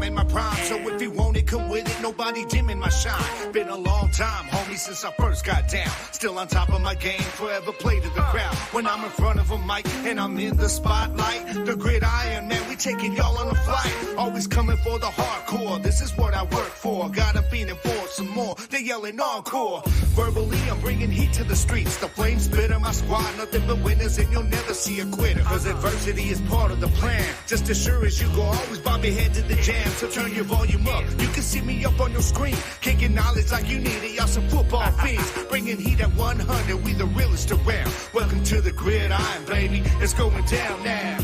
in my prime, so if you want it, come with it. Nobody dimming my shine. Been a long time, homie, since I first got down. Still on top of my game, forever play to the crowd. When I'm in front of a mic and I'm in the spotlight, the gridiron, man, we taking y'all on a flight. Always coming for the hardcore. This is what I work for. Got a feeling for some more. They yelling encore. Verbally, I'm bringing heat to the streets. The flames spitter my squad, nothing but winners, and you'll never see a quitter. Cause adversity is part of the plan. Just as sure as you go, always bob your head to the jam. So turn your volume up. You can see me up on your screen. Kicking knowledge like you need it. Y'all some football fiends. Bringing heat at 100. We the realest around. Welcome to the gridiron, baby. It's going down now.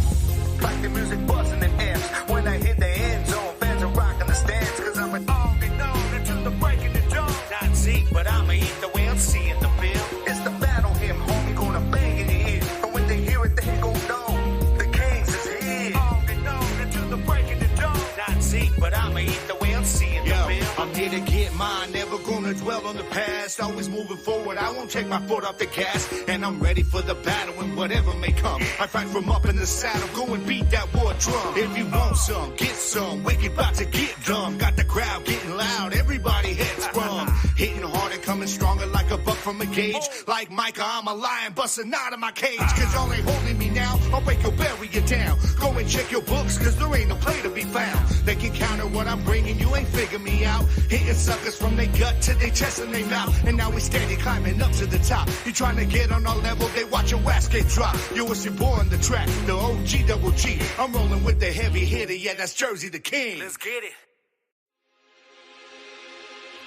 Like the music buzzing in amps. When I hit the end zone, fans are rocking the stands. Cause I'm an already known until the breaking the dawn. Not Zeke, but I'ma eat the way I'm seeing the film. It's the battle hymn, homie, gonna bang in your ear. And when they hear it, they gon' know the Kings is here. Already known until the breaking the dawn. Not Zeke, but I'ma eat the way I'm seeing the film. I'm here to get mine, never gonna dwell on the past. Always moving forward, I won't take my foot off the gas. And I'm ready for the battle and whatever may come. I fight from up in the saddle, go and beat that war drum. If you want some, get some. Wicked about to get dumb. Got the crowd getting loud, everybody heads sprung. Hitting hard and coming stronger like a buck from a cage. Like Micah, I'm a lion busting out of my cage. Cause y'all ain't holding me now, I'll break your bury you down. Go and check your books, cause there ain't no play to be found. They can counter what I'm bringing, you ain't figure me out. Hitting suckers from their gut to their chest and their mouth. And now we steady climbing up to the top. You trying to get on our level, they watch your ass get dropped. You was your boy on the track, the OG double G. I'm rolling with the heavy hitter, yeah, that's Jersey the King. Let's get it.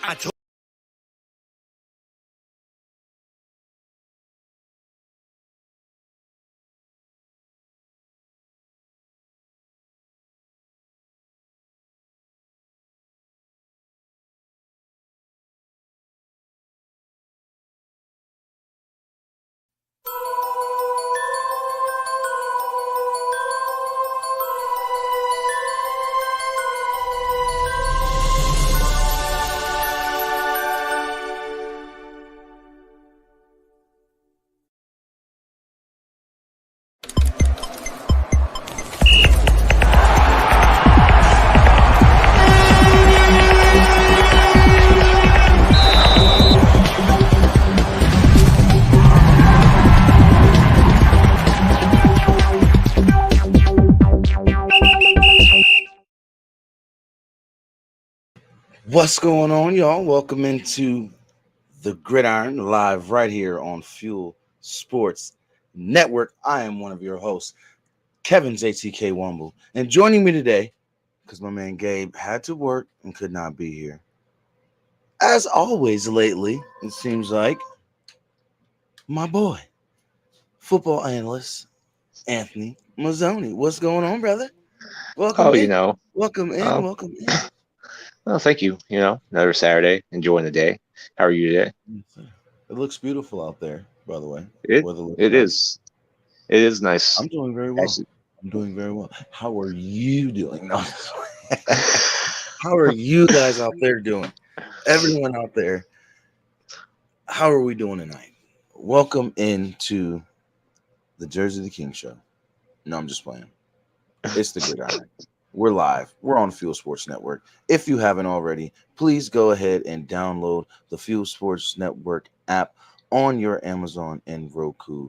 I told What's going on, y'all? Welcome into the Gridiron live right here on Fuel Sports Network. I am one of your hosts, Kevin JTK Wumble, and joining me today, because my man Gabe had to work and could not be here. As always lately, it seems like my boy, football analyst Anthony Mazzoni. What's going on, brother? Welcome in. Welcome in. Welcome in. Well, thank you. Another Saturday, enjoying the day. How are you today? It looks beautiful out there, by the way. It is. It is nice. I'm doing very well. I'm doing very well. How are you doing? No. How are you guys out there doing? Everyone out there, how are we doing tonight? Welcome into the Jersey the King show. No, I'm just playing. It's the Gridiron. We're live. We're on Fuel Sports Network. If you haven't already, please go ahead and download the Fuel Sports Network app on your Amazon and Roku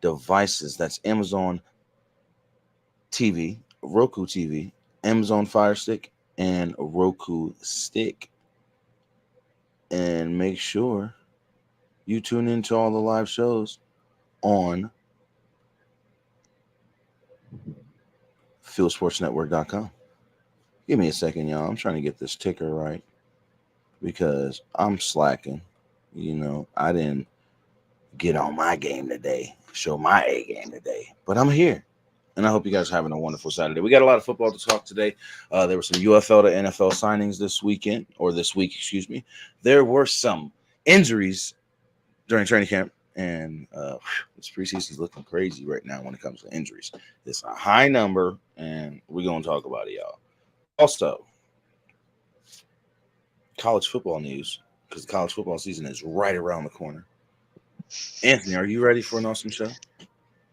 devices. That's Amazon TV, Roku TV, Amazon Fire Stick, and Roku Stick. And make sure you tune into all the live shows on FuelSportsNetwork.com. Give me a second, y'all. I'm trying to get this ticker right because I'm slacking. I didn't get on my game today, show my A game today, but I'm here. And I hope you guys are having a wonderful Saturday. We got a lot of football to talk today. There were some UFL to NFL signings this week. There were some injuries during training camp. And this preseason is looking crazy right now when it comes to injuries. It's a high number, and we're going to talk about it, y'all. Also, college football news, because the college football season is right around the corner. Anthony, are you ready for an awesome show?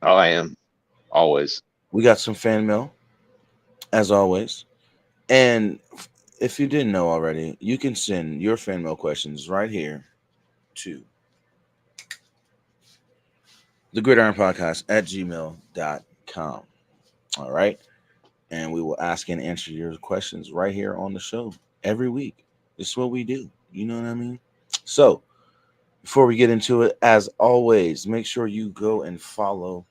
Oh, I am. Always. We got some fan mail, as always. And if you didn't know already, you can send your fan mail questions right here to the Gridiron Podcast at gmail.com. All right. And we will ask and answer your questions right here on the show every week. This is what we do. You know what I mean? So, before we get into it, as always, make sure you go and follow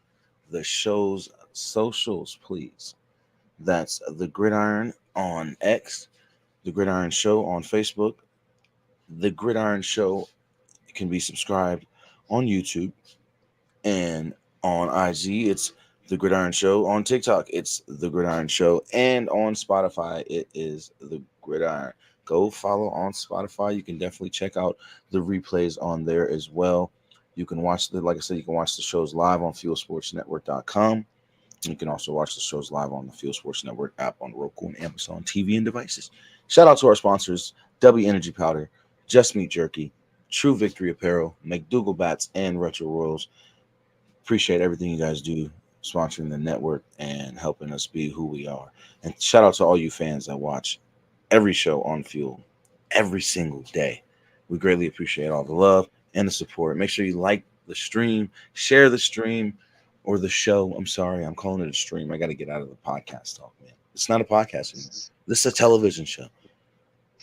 the show's socials, please. That's The Gridiron on X, The Gridiron Show on Facebook. The Gridiron Show can be subscribed on YouTube, and on IG, it's The Gridiron Show. On TikTok, it's The Gridiron Show. And on Spotify, it is The Gridiron. Go follow on Spotify. You can definitely check out the replays on there as well. You can watch like I said, you can watch the shows live on FuelSportsNetwork.com. You can also watch the shows live on the Fuel Sports Network app on Roku and Amazon TV and devices. Shout out to our sponsors, W Energy Powder, Just Meat Jerky, True Victory Apparel, McDougal Bats, and Retro Royals. Appreciate everything you guys do sponsoring the network and helping us be who we are. And shout out to all you fans that watch every show on Fuel every single day. We greatly appreciate all the love and the support. Make sure you like the stream, share the stream or the show. I'm sorry, I'm calling it a stream. I got to get out of the podcast talk, man. It's not a podcast anymore. This is a television show.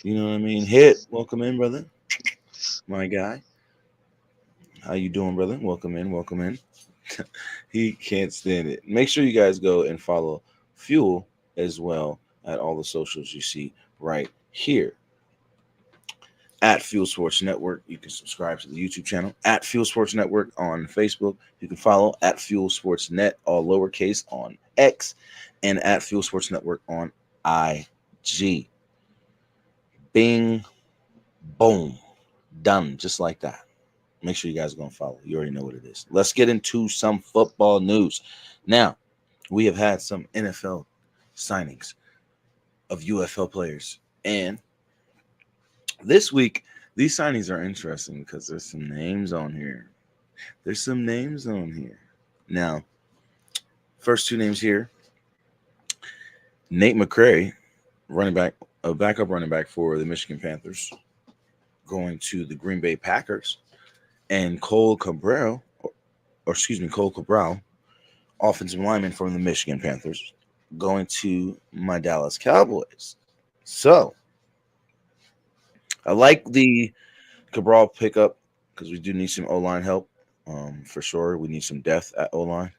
You know what I mean? Hit, welcome in, brother. My guy. How you doing, brother? Welcome in, welcome in. He can't stand it. Make sure you guys go and follow Fuel as well at all the socials you see right here. At Fuel Sports Network, you can subscribe to the YouTube channel. At Fuel Sports Network on Facebook, you can follow at Fuel Sports Net, all lowercase, on X, and at Fuel Sports Network on IG. Bing, boom, done, just like that. Make sure you guys are going to follow. You already know what it is. Let's get into some football news. Now, we have had some NFL signings of UFL players. And this week, these signings are interesting because there's some names on here. Now, first two names here. Nate McCray, running back, a backup running back for the Michigan Panthers, going to the Green Bay Packers. And Cole Cabral, offensive lineman from the Michigan Panthers, going to my Dallas Cowboys. So, I like the Cabral pickup because we do need some O-line help for sure. We need some depth at O-line.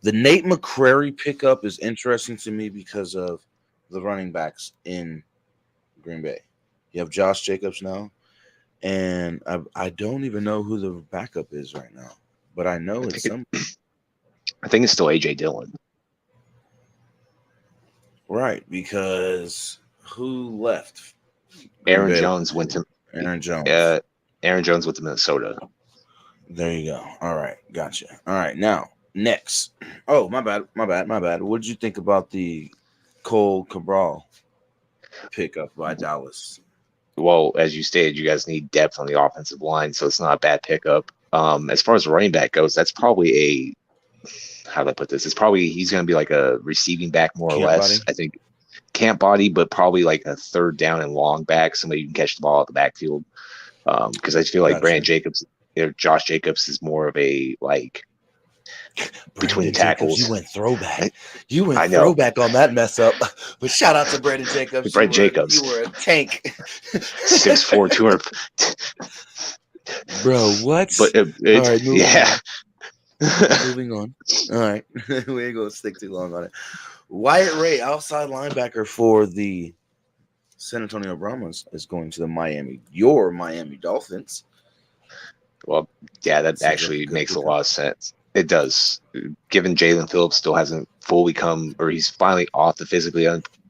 The Nate McCrary pickup is interesting to me because of the running backs in Green Bay. You have Josh Jacobs now. And I don't even know who the backup is right now, but I know it's some. I think it's still AJ Dillon. Right, because who left? Aaron Jones went to Aaron Jones. Aaron Jones went to Minnesota. There you go. All right, gotcha. All right, now next. Oh, my bad. What did you think about the Cole Cabral pickup by Dallas? Well, as you stated, you guys need depth on the offensive line, so it's not a bad pickup. As far as the running back goes, that's probably how do I put this? It's probably he's going to be like a receiving back more or less. I think camp body, but probably like a third down and long back, somebody who can catch the ball at the backfield. Because I feel like Josh Jacobs is more of a like between tackles. You went throwback. Throwback on that mess up. But shout out to Brandon Jacobs. Jacobs. You were a tank. 6'4", 200. Bro, what? But all right, moving on. All right. We ain't going to stick too long on it. Wyatt Ray, outside linebacker for the San Antonio Brahmas, is going to your Miami Dolphins. Well, yeah, that actually makes a lot of sense. It does. Given Jalen Phillips still hasn't fully or he's finally off the physically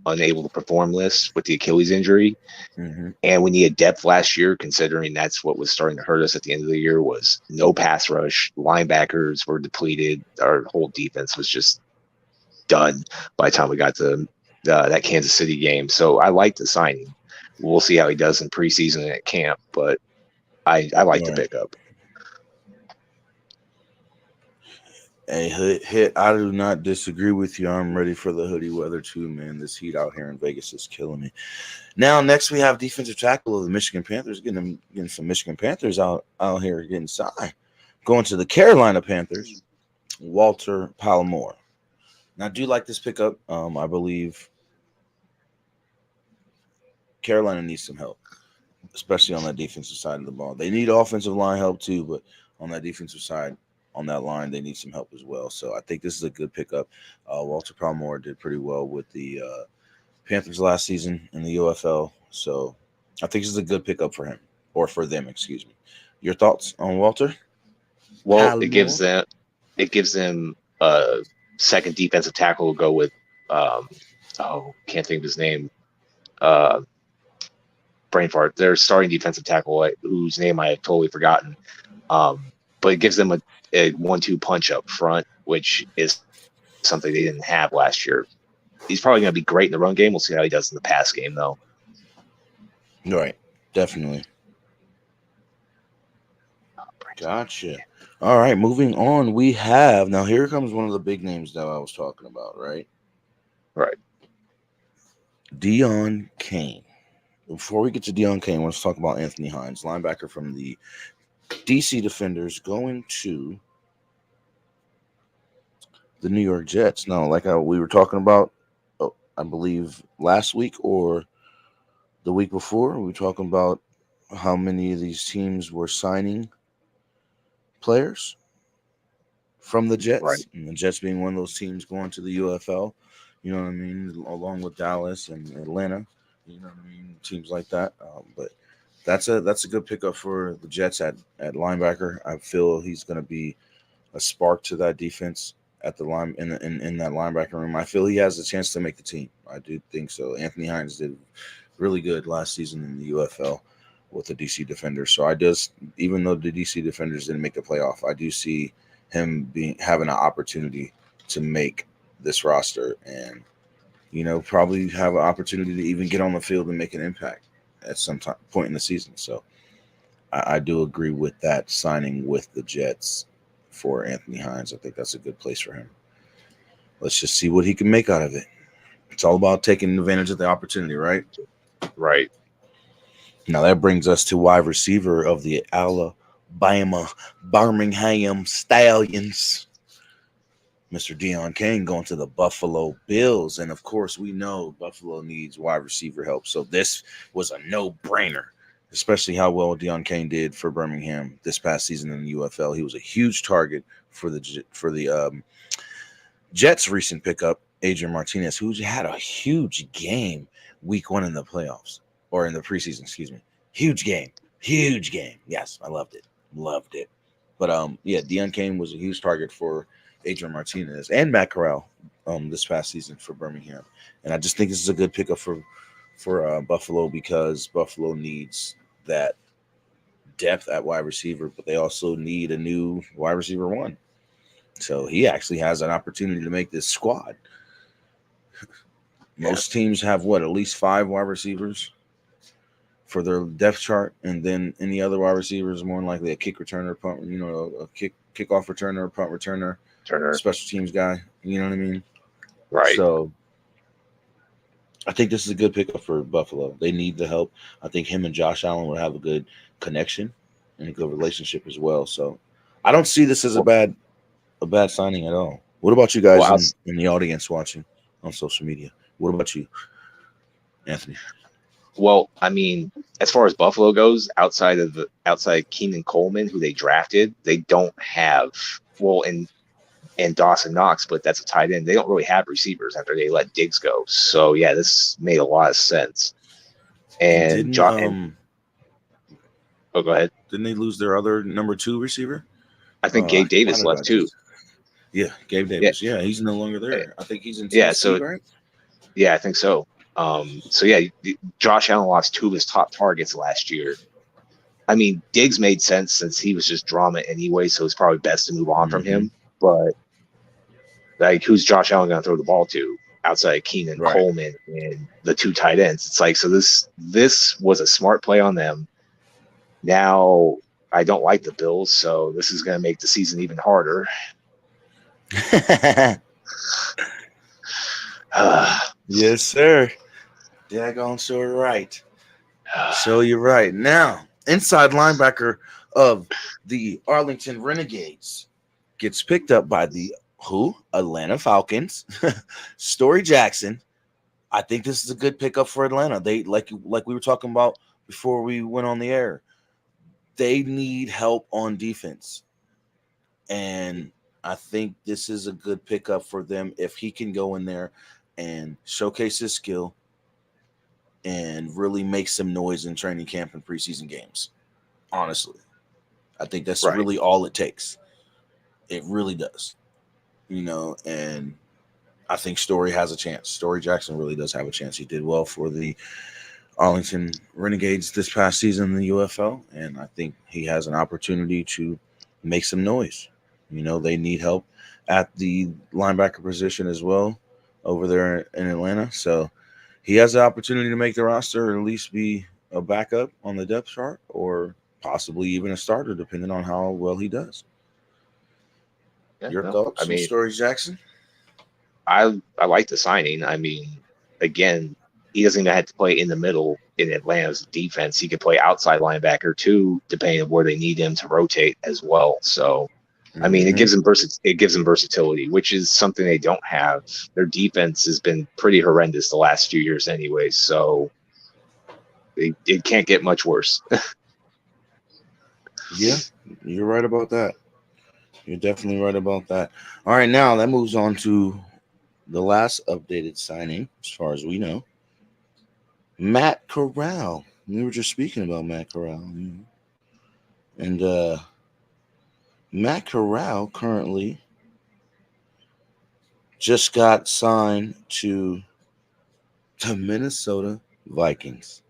unable to perform list with the Achilles injury. Mm-hmm. And we needed depth last year, considering that's what was starting to hurt us at the end of the year was no pass rush. Linebackers were depleted. Our whole defense was just done by the time we got to that Kansas City game. So I like the signing. We'll see how he does in preseason and at camp, but I like the pickup. Hey, hit. I do not disagree with you. I'm ready for the hoodie weather too, man. This heat out here in Vegas is killing me. Now, next we have defensive tackle of the Michigan Panthers, getting some Michigan Panthers out here getting signed. Going to the Carolina Panthers, Walter Palomore. Now, I do like this pickup. I believe Carolina needs some help, especially on that defensive side of the ball. They need offensive line help too, but on that defensive side, on that line, they need some help as well. So I think this is a good pickup. Walter Palmore did pretty well with the Panthers last season in the UFL. So I think this is a good pickup for him, or for them, excuse me. Your thoughts on Walter Well, Palmore? it gives them a second defensive tackle to go with. Um, can't think of his name. Uh, Brain fart. Their starting defensive tackle, whose name I have totally forgotten. But it gives them a 1-2 punch up front, which is something they didn't have last year. He's probably going to be great in the run game. We'll see how he does in the pass game, though. Right, definitely. Gotcha. All right, moving on. We have now. Here comes one of the big names that I was talking about. Right, Right. Dion Kane. Before we get to Dion Kane, let's talk about Anthony Hines, linebacker from the DC Defenders, going to the New York Jets. Now, like we were talking about, I believe last week or the week before, we were talking about how many of these teams were signing players from the Right. Jets, and the Jets being one of those teams going to the UFL. You know what I mean? Along with Dallas and Atlanta. You know what I mean? Teams like that. But that's a good pickup for the Jets at linebacker. I feel he's going to be a spark to that defense at the line in that linebacker room. I feel he has a chance to make the team. I do think so. Anthony Hines did really good last season in the UFL with the DC Defenders. So even though the DC Defenders didn't make the playoff, I do see him having an opportunity to make this roster and probably have an opportunity to even get on the field and make an impact at some point in the season. So I do agree with that signing with the Jets for Anthony Hines. I think that's a good place for him. Let's just see what he can make out of it. It's all about taking advantage of the opportunity, right? Right. Now that brings us to wide receiver of the Alabama Birmingham Stallions, Mr. Dion Kane, going to the Buffalo Bills. And of course, we know Buffalo needs wide receiver help. So this was a no-brainer, especially how well Dion Kane did for Birmingham this past season in the UFL. He was a huge target for the Jets' recent pickup, Adrian Martinez, who had a huge game week 1 in the playoffs, or in the preseason, excuse me. Huge game. Yes, I loved it. But yeah, Dion Kane was a huge target for Adrian Martinez and Matt Corral this past season for Birmingham. And I just think this is a good pickup for Buffalo, because Buffalo needs that depth at wide receiver, but they also need a new wide receiver 1. So he actually has an opportunity to make this squad. Most teams have at least 5 wide receivers for their depth chart, and then any other wide receiver is more than likely a kick returner, punt, a kickoff returner, punt returner, Turner. special teams guy. You know what I mean? Right. So I think this is a good pickup for Buffalo. They need the help. I think him and Josh Allen would have a good connection and a good relationship as well. So I don't see this as a bad signing at all. What about you guys in the audience watching on social media? What about you, Anthony? Well, I mean, as far as Buffalo goes, outside Keenan Coleman, who they drafted, they don't have and Dawson Knox, but that's a tight end. They don't really have receivers after they let Diggs go. So yeah, this made a lot of sense. And go ahead. Didn't they lose their other number 2 receiver? I think Gabe Davis left too. Yeah, Gabe Davis. Yeah, he's no longer there. I think he's in Tennessee, right? Yeah, I think so. So yeah, Josh Allen lost 2 of his top targets last year. I mean, Diggs made sense since he was just drama anyway, so it's probably best to move on from him. But who's Josh Allen going to throw the ball to outside Keenan Coleman and the 2 tight ends? It's like, so this was a smart play on them. Now I don't like the Bills, so this is going to make the season even harder. Yes, sir. Daggone sure right. So you're right. Now, inside linebacker of the Arlington Renegades gets picked up by the who? Atlanta Falcons. Story Jackson. I think this is a good pickup for Atlanta. They like we were talking about before we went on the air. They need help on defense. And I think this is a good pickup for them if he can go in there and showcase his skill and really make some noise in training camp and preseason games. Honestly, I think that's Right. really all it takes. It really does, and I think Story has a chance. Story Jackson really does have a chance. He did well for the Arlington Renegades this past season in the UFL, and I think he has an opportunity to make some noise. They need help at the linebacker position as well over there in Atlanta. So he has the opportunity to make the roster or at least be a backup on the depth chart or possibly even a starter, depending on how well he does. Yeah, Your no, I thoughts on mean, Story Jackson? I like the signing. I mean, again, he doesn't even have to play in the middle in Atlanta's defense. He could play outside linebacker too, depending on where they need him to rotate as well. So, I mean, Mm-hmm. it gives them versatility, which is something they don't have. Their defense has been pretty horrendous the last few years, anyway. So it can't get much worse. Yeah, you're right about that. You're definitely right about that. All right, now that moves on to the last updated signing, as far as we know. Matt Corral. We were just speaking about Matt Corral. And Matt Corral currently just got signed to the Minnesota Vikings.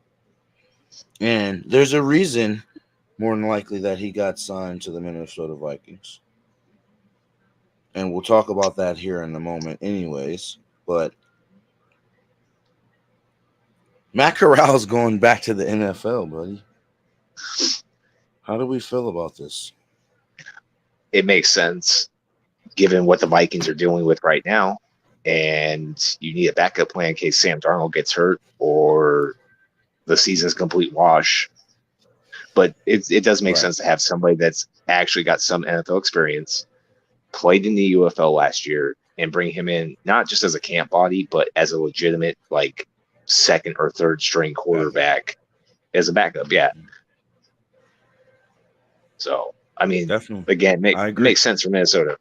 And there's a reason, more than likely, that he got signed to the Minnesota Vikings. And we'll talk about that here in a moment, anyways. But Matt Corral's going back to the NFL, buddy. How do we feel about this? It makes sense given what the Vikings are dealing with right now. And you need a backup plan in case Sam Darnold gets hurt or the season's complete wash. But it does make Right. sense to have somebody that's actually got some NFL experience, played in the UFL last year, and bring him in not just as a camp body, but as a legitimate like second or third string quarterback as a backup. Yeah. So I mean, Definitely. again, I agree. makes sense for Minnesota.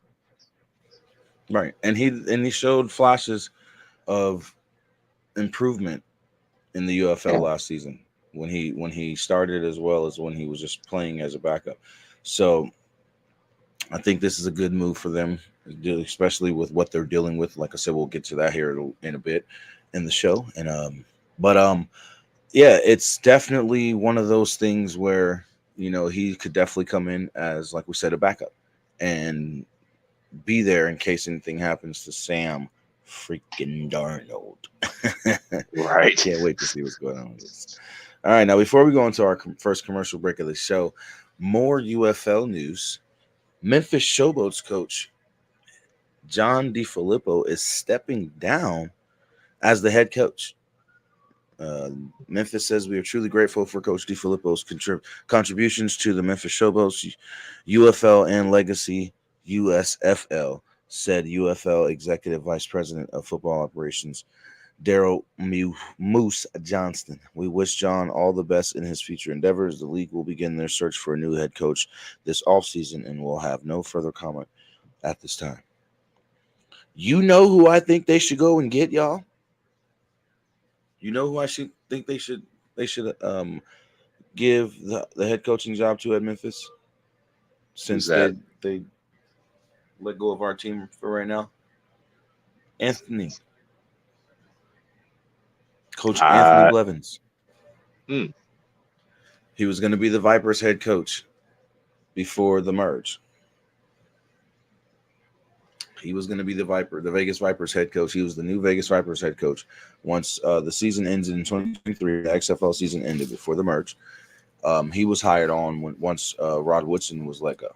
Right. And he showed flashes of improvement in the UFL Yeah. last season when he started as well as when he was just playing as a backup. So I think this is a good move for them, especially with what they're dealing with. Like I said, we'll get to that here in a bit in the show. And but yeah, it's definitely one of those things where he could definitely come in as, like we said, a backup and be there in case anything happens to Sam freaking Darnold. Right. Can't wait to see what's going on with this. All right, now before we go into our first commercial break of the show, more UFL news. Memphis Showboats coach John DeFilippo is stepping down as the head coach. Memphis says we are truly grateful for Coach DeFilippo's contributions to the Memphis Showboats, UFL, and Legacy USFL, said UFL Executive Vice President of Football Operations Daryl Moose Johnston. We wish John all the best in his future endeavors. The league will begin their search for a new head coach this offseason and will have no further comment at this time. You know who I think they should go and get, y'all? You know who I should think they should give the head coaching job to at Memphis? Since that? they let go of our team for right now? Anthony. Coach Anthony Blevins. Hmm. He was going to be the Vipers head coach before the merge. He was going to be the Vegas Vipers head coach. He was the new Vegas Vipers head coach once the season ended in 2023. The XFL season ended before the merge. He was hired on once Rod Woodson was let go.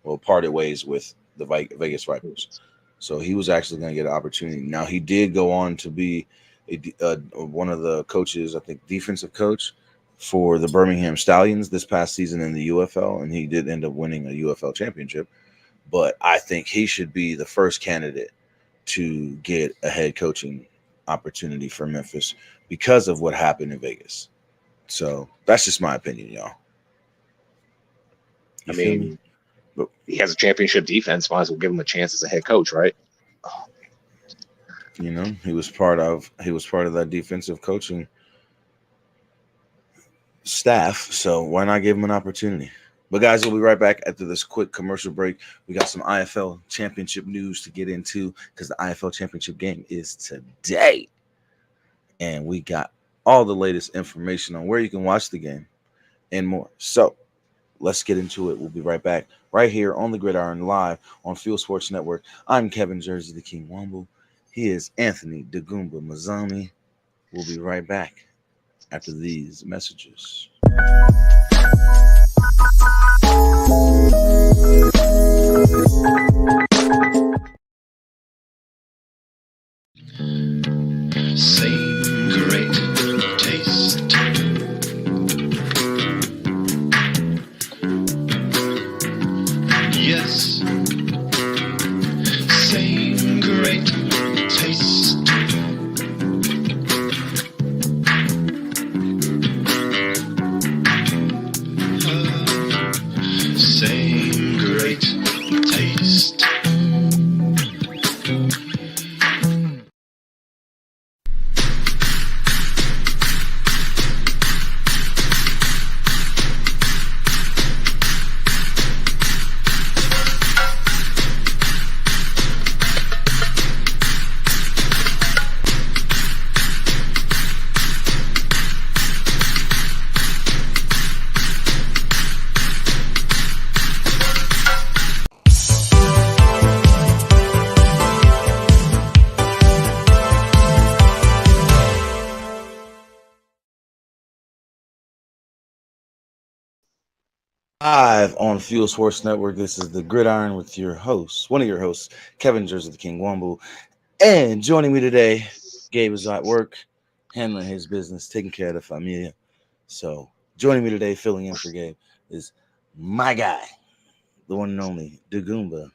Well, parted ways with the Vegas Vipers. So he was actually going to get an opportunity. Now he did go on to be one of the coaches, I think, defensive coach for the Birmingham Stallions this past season in the UFL, and he did end up winning a UFL championship. But I think he should be the first candidate to get a head coaching opportunity for Memphis because of what happened in Vegas. So that's just my opinion, y'all. I mean, he has a championship defense. Might as well give him a chance as a head coach, right? You know, he was part of that defensive coaching staff. So why not give him an opportunity? But guys, we'll be right back after this quick commercial break. We got some IFL championship news to get into because the IFL championship game is today. And we got all the latest information on where you can watch the game and more. So let's get into it. We'll be right back right here on the Gridiron live on Fuel Sports Network. I'm Kevin Jersey, the King Womble. He is Anthony Dagumba Mazzoni. We'll be right back after these messages. Same great taste. Yes, same great taste. Same great taste. Live on Fuel Sports Network, this is the Gridiron with your host, one of your hosts, Kevin Jersey, the King Womble. And joining me today, Gabe is at work, handling his business, taking care of the familia. So joining me today, filling in for Gabe, is my guy, the one and only Dagumba,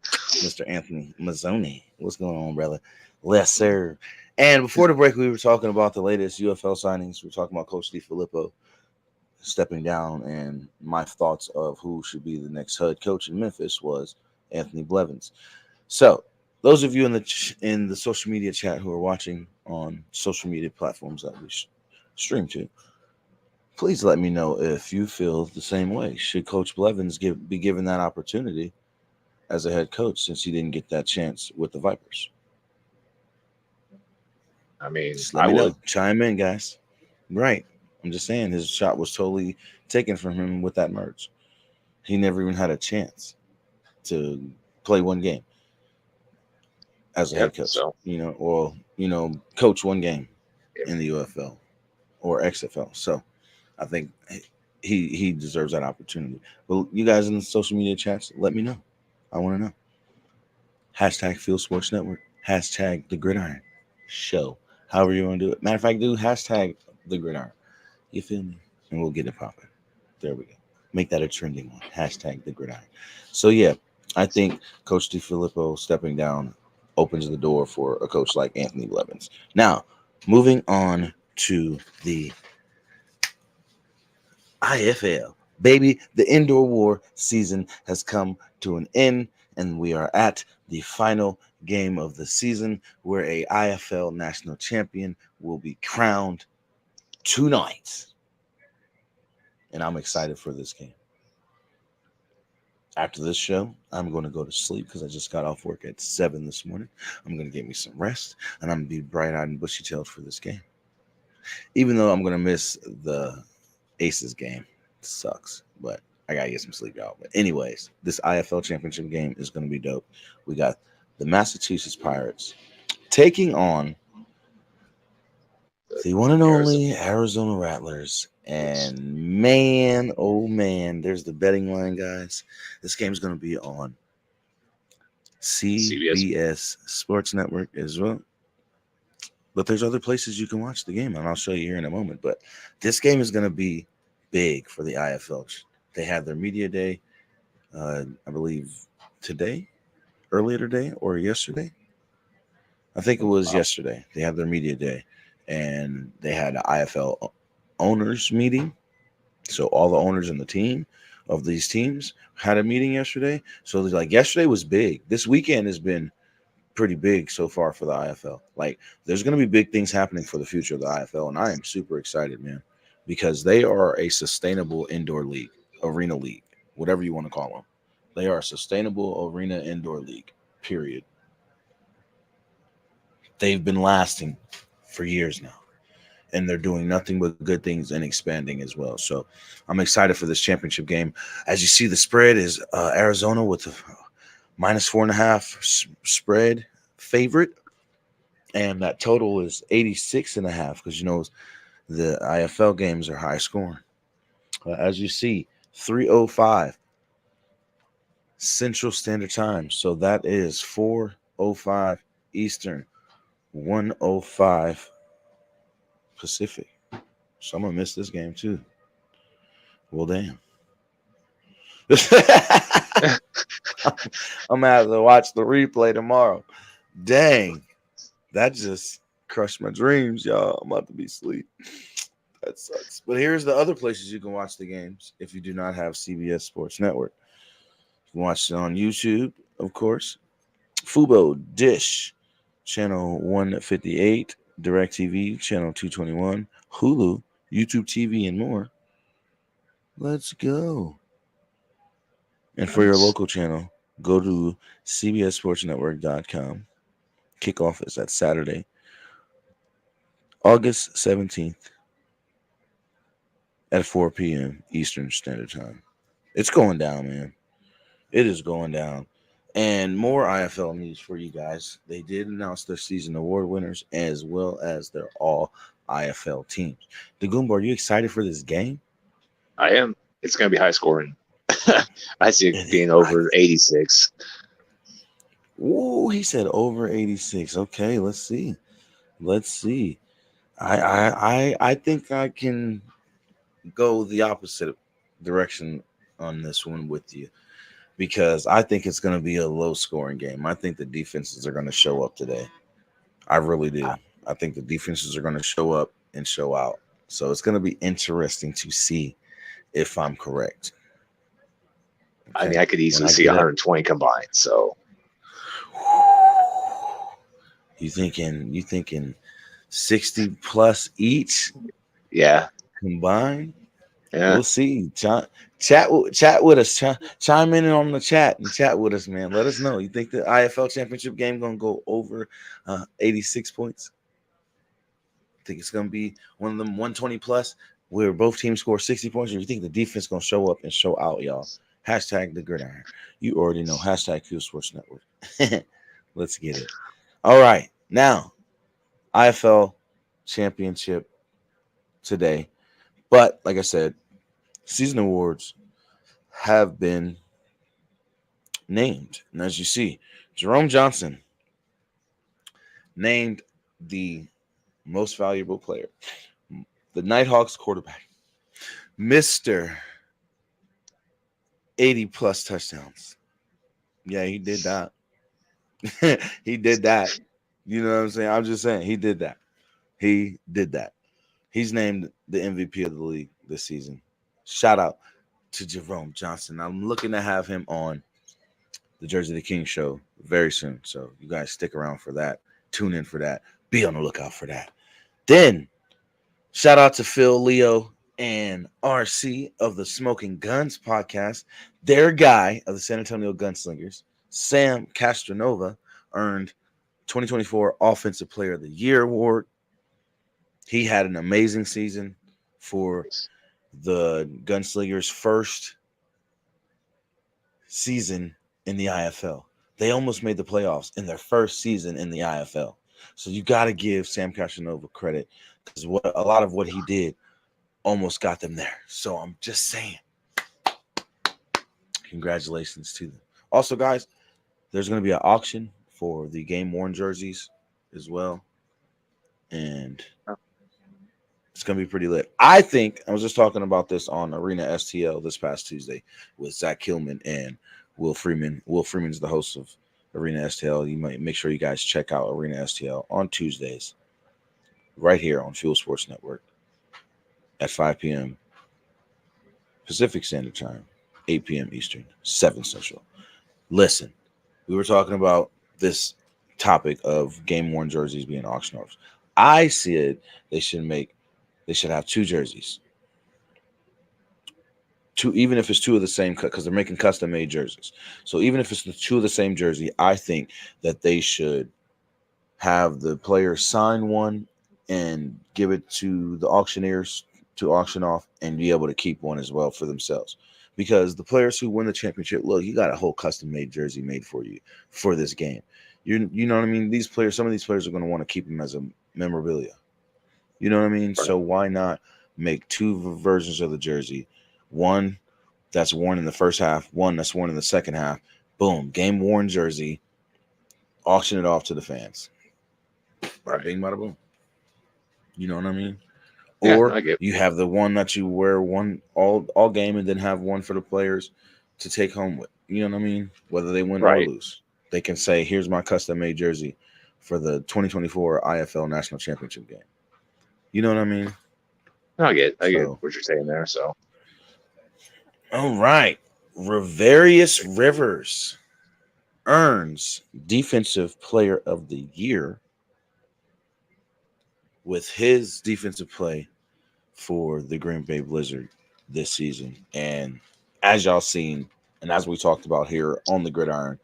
Mr. Anthony Mazzoni. What's going on, brother? Yes, sir. And before the break, we were talking about the latest UFL signings. We were talking about Coach DiFilippo stepping down, and my thoughts of who should be the next head coach in Memphis was Anthony Blevins. So those of you in the social media chat who are watching on social media platforms that we stream to, please let me know if you feel the same way. Should Coach Blevins be given that opportunity as a head coach since he didn't get that chance with the Vipers? I mean, just let me know. Chime in, guys. Right. I'm just saying his shot was totally taken from him with that merge. He never even had a chance to play one game as a head coach, so. Coach one game in the UFL or XFL. So I think he deserves that opportunity. But you guys in the social media chats, let me know. I want to know. Hashtag Field Sports Network. Hashtag The Gridiron Show. However you want to do it. Matter of fact, do hashtag The Gridiron. You feel me? And we'll get it popping. There we go. Make that a trending one. Hashtag The Gridiron. So, yeah, I think Coach DiFilippo stepping down opens the door for a coach like Anthony Blevins. Now, moving on to the IFL. Baby, the indoor war season has come to an end, and we are at the final game of the season where a IFL national champion will be crowned tonight. And I'm excited for this game. After this show, I'm going to go to sleep because I just got off work at 7 this morning. I'm going to get me some rest, and I'm going to be bright-eyed and bushy-tailed for this game. Even though I'm going to miss the Aces game. It sucks, but I got to get some sleep, y'all. But anyways, this IFL championship game is going to be dope. We got the Massachusetts Pirates taking on the one and only Arizona Rattlers. And man, oh man, there's the betting line, guys. This game's going to be on CBS Sports Network as well. But there's other places you can watch the game, and I'll show you here in a moment. But this game is going to be big for the IFL. They had their media day, I believe, earlier today or yesterday. I think it was yesterday. They had their media day, and they had an IFL owners meeting. So all the owners in the team of these teams had a meeting yesterday. So like yesterday was big. This weekend has been pretty big so far for the IFL. Like there's going to be big things happening for the future of the IFL, and I am super excited, man, because they are a sustainable indoor league, arena league, whatever you want to call them. They are a sustainable arena indoor league. Period. They've been lasting for years now, and they're doing nothing but good things and expanding as well. So I'm excited for this championship game. As you see, the spread is Arizona with a -4.5 spread favorite, and that total is 86.5 because the IFL games are high scoring. As you see, 3:05 Central Standard Time, so that is 4:05 Eastern, 1:05 Pacific. So I'm gonna miss this game too. Well, damn. I'm gonna have to watch the replay tomorrow. Dang, that just crushed my dreams, y'all. I'm about to be asleep. That sucks. But here's the other places you can watch the games if you do not have CBS Sports Network. You can watch it on YouTube, of course. Fubo Dish, channel 158, DirecTV, channel 221, Hulu, YouTube TV, and more. Let's go. And for your local channel, go to cbssportsnetwork.com. Kickoff is that Saturday, August 17th at 4 p.m. Eastern Standard Time. It's going down, man. It is going down. And more IFL news for you guys. They did announce their season award winners as well as their all IFL teams. Dagoomba, are you excited for this game? I am. It's going to be high scoring. I see it being over 86. Ooh, he said over 86. Okay, let's see. I think I can go the opposite direction on this one with you because I think it's going to be a low scoring game. I think the defenses are going to show up today. I really do. I think the defenses are going to show up and show out. So it's going to be interesting to see if I'm correct. Okay. I mean, I could easily see 120 combined. So you thinking 60 plus each? Yeah. Combined? Yeah. We'll see. Chat with us. Chime in on the chat and chat with us, man. Let us know. You think the IFL championship game gonna go over 86 points? Think it's gonna be one of them 120 plus where both teams score 60 points, or you think the defense gonna show up and show out, y'all? Hashtag the gridiron. You already know. Hashtag Q Sports Network. Let's get it. All right. Now, IFL championship today. But like I said, season awards have been named. And as you see, Jerome Johnson named the most valuable player, the Nighthawks quarterback, Mr. 80 plus touchdowns. Yeah, he did that. He did that. You know what I'm saying? I'm just saying he did that. He did that. He's named the MVP of the league this season. Shout out to Jerome Johnson. I'm looking to have him on the Jersey the King show very soon. So you guys stick around for that. Tune in for that. Be on the lookout for that. Then shout out to Phil, Leo, and RC of the Smoking Guns podcast. Their guy of the San Antonio Gunslingers, Sam Castronova, earned 2024 Offensive Player of the Year award. He had an amazing season for the Gunslingers' first season in the IFL. They almost made the playoffs in their first season in the IFL. So you got to give Sam Castronova credit because a lot of what he did almost got them there. So I'm just saying, congratulations to them. Also, guys, There's going to be an auction for the game worn jerseys as well, and it's going to be pretty lit. I think I was just talking about this on Arena STL this past Tuesday with Zach Hillman and Will Freeman. Will Freeman's the host of Arena STL. You might make sure you guys check out Arena STL on Tuesdays, right here on Fuel Sports Network at 5 p.m. Pacific Standard Time, 8 p.m. Eastern, 7 Central. Listen, we were talking about this topic of game worn jerseys being auctioned off. I said they should have 2 jerseys. 2, even if it's 2 of the same cut, because they're making custom made jerseys. So even if it's the 2 of the same jersey, I think that they should have the player sign one and give it to the auctioneers to auction off and be able to keep one as well for themselves. Because the players who win the championship, look, you got a whole custom made jersey made for you for this game. You know what I mean? These players, some of these players are going to want to keep them as a memorabilia. You know what I mean? Right. So why not make 2 versions of the jersey? One that's worn in the first half, one that's worn in the second half. Boom, game worn jersey. Auction it off to the fans. Right. Bing, bada boom. You know what I mean? Yeah, Or I get. you have the one that you wear one all game and then have one for the players to take home with. You know what I mean? Whether they win or Right. lose, they can say, "Here's my custom made jersey for the 2024 IFL National Championship game." You know what I mean? I get So, what you're saying there. So all right, Riverius Rivers earns Defensive Player of the Year with his defensive play for the Green Bay Blizzard this season. And as y'all seen, and as we talked about here on the gridiron,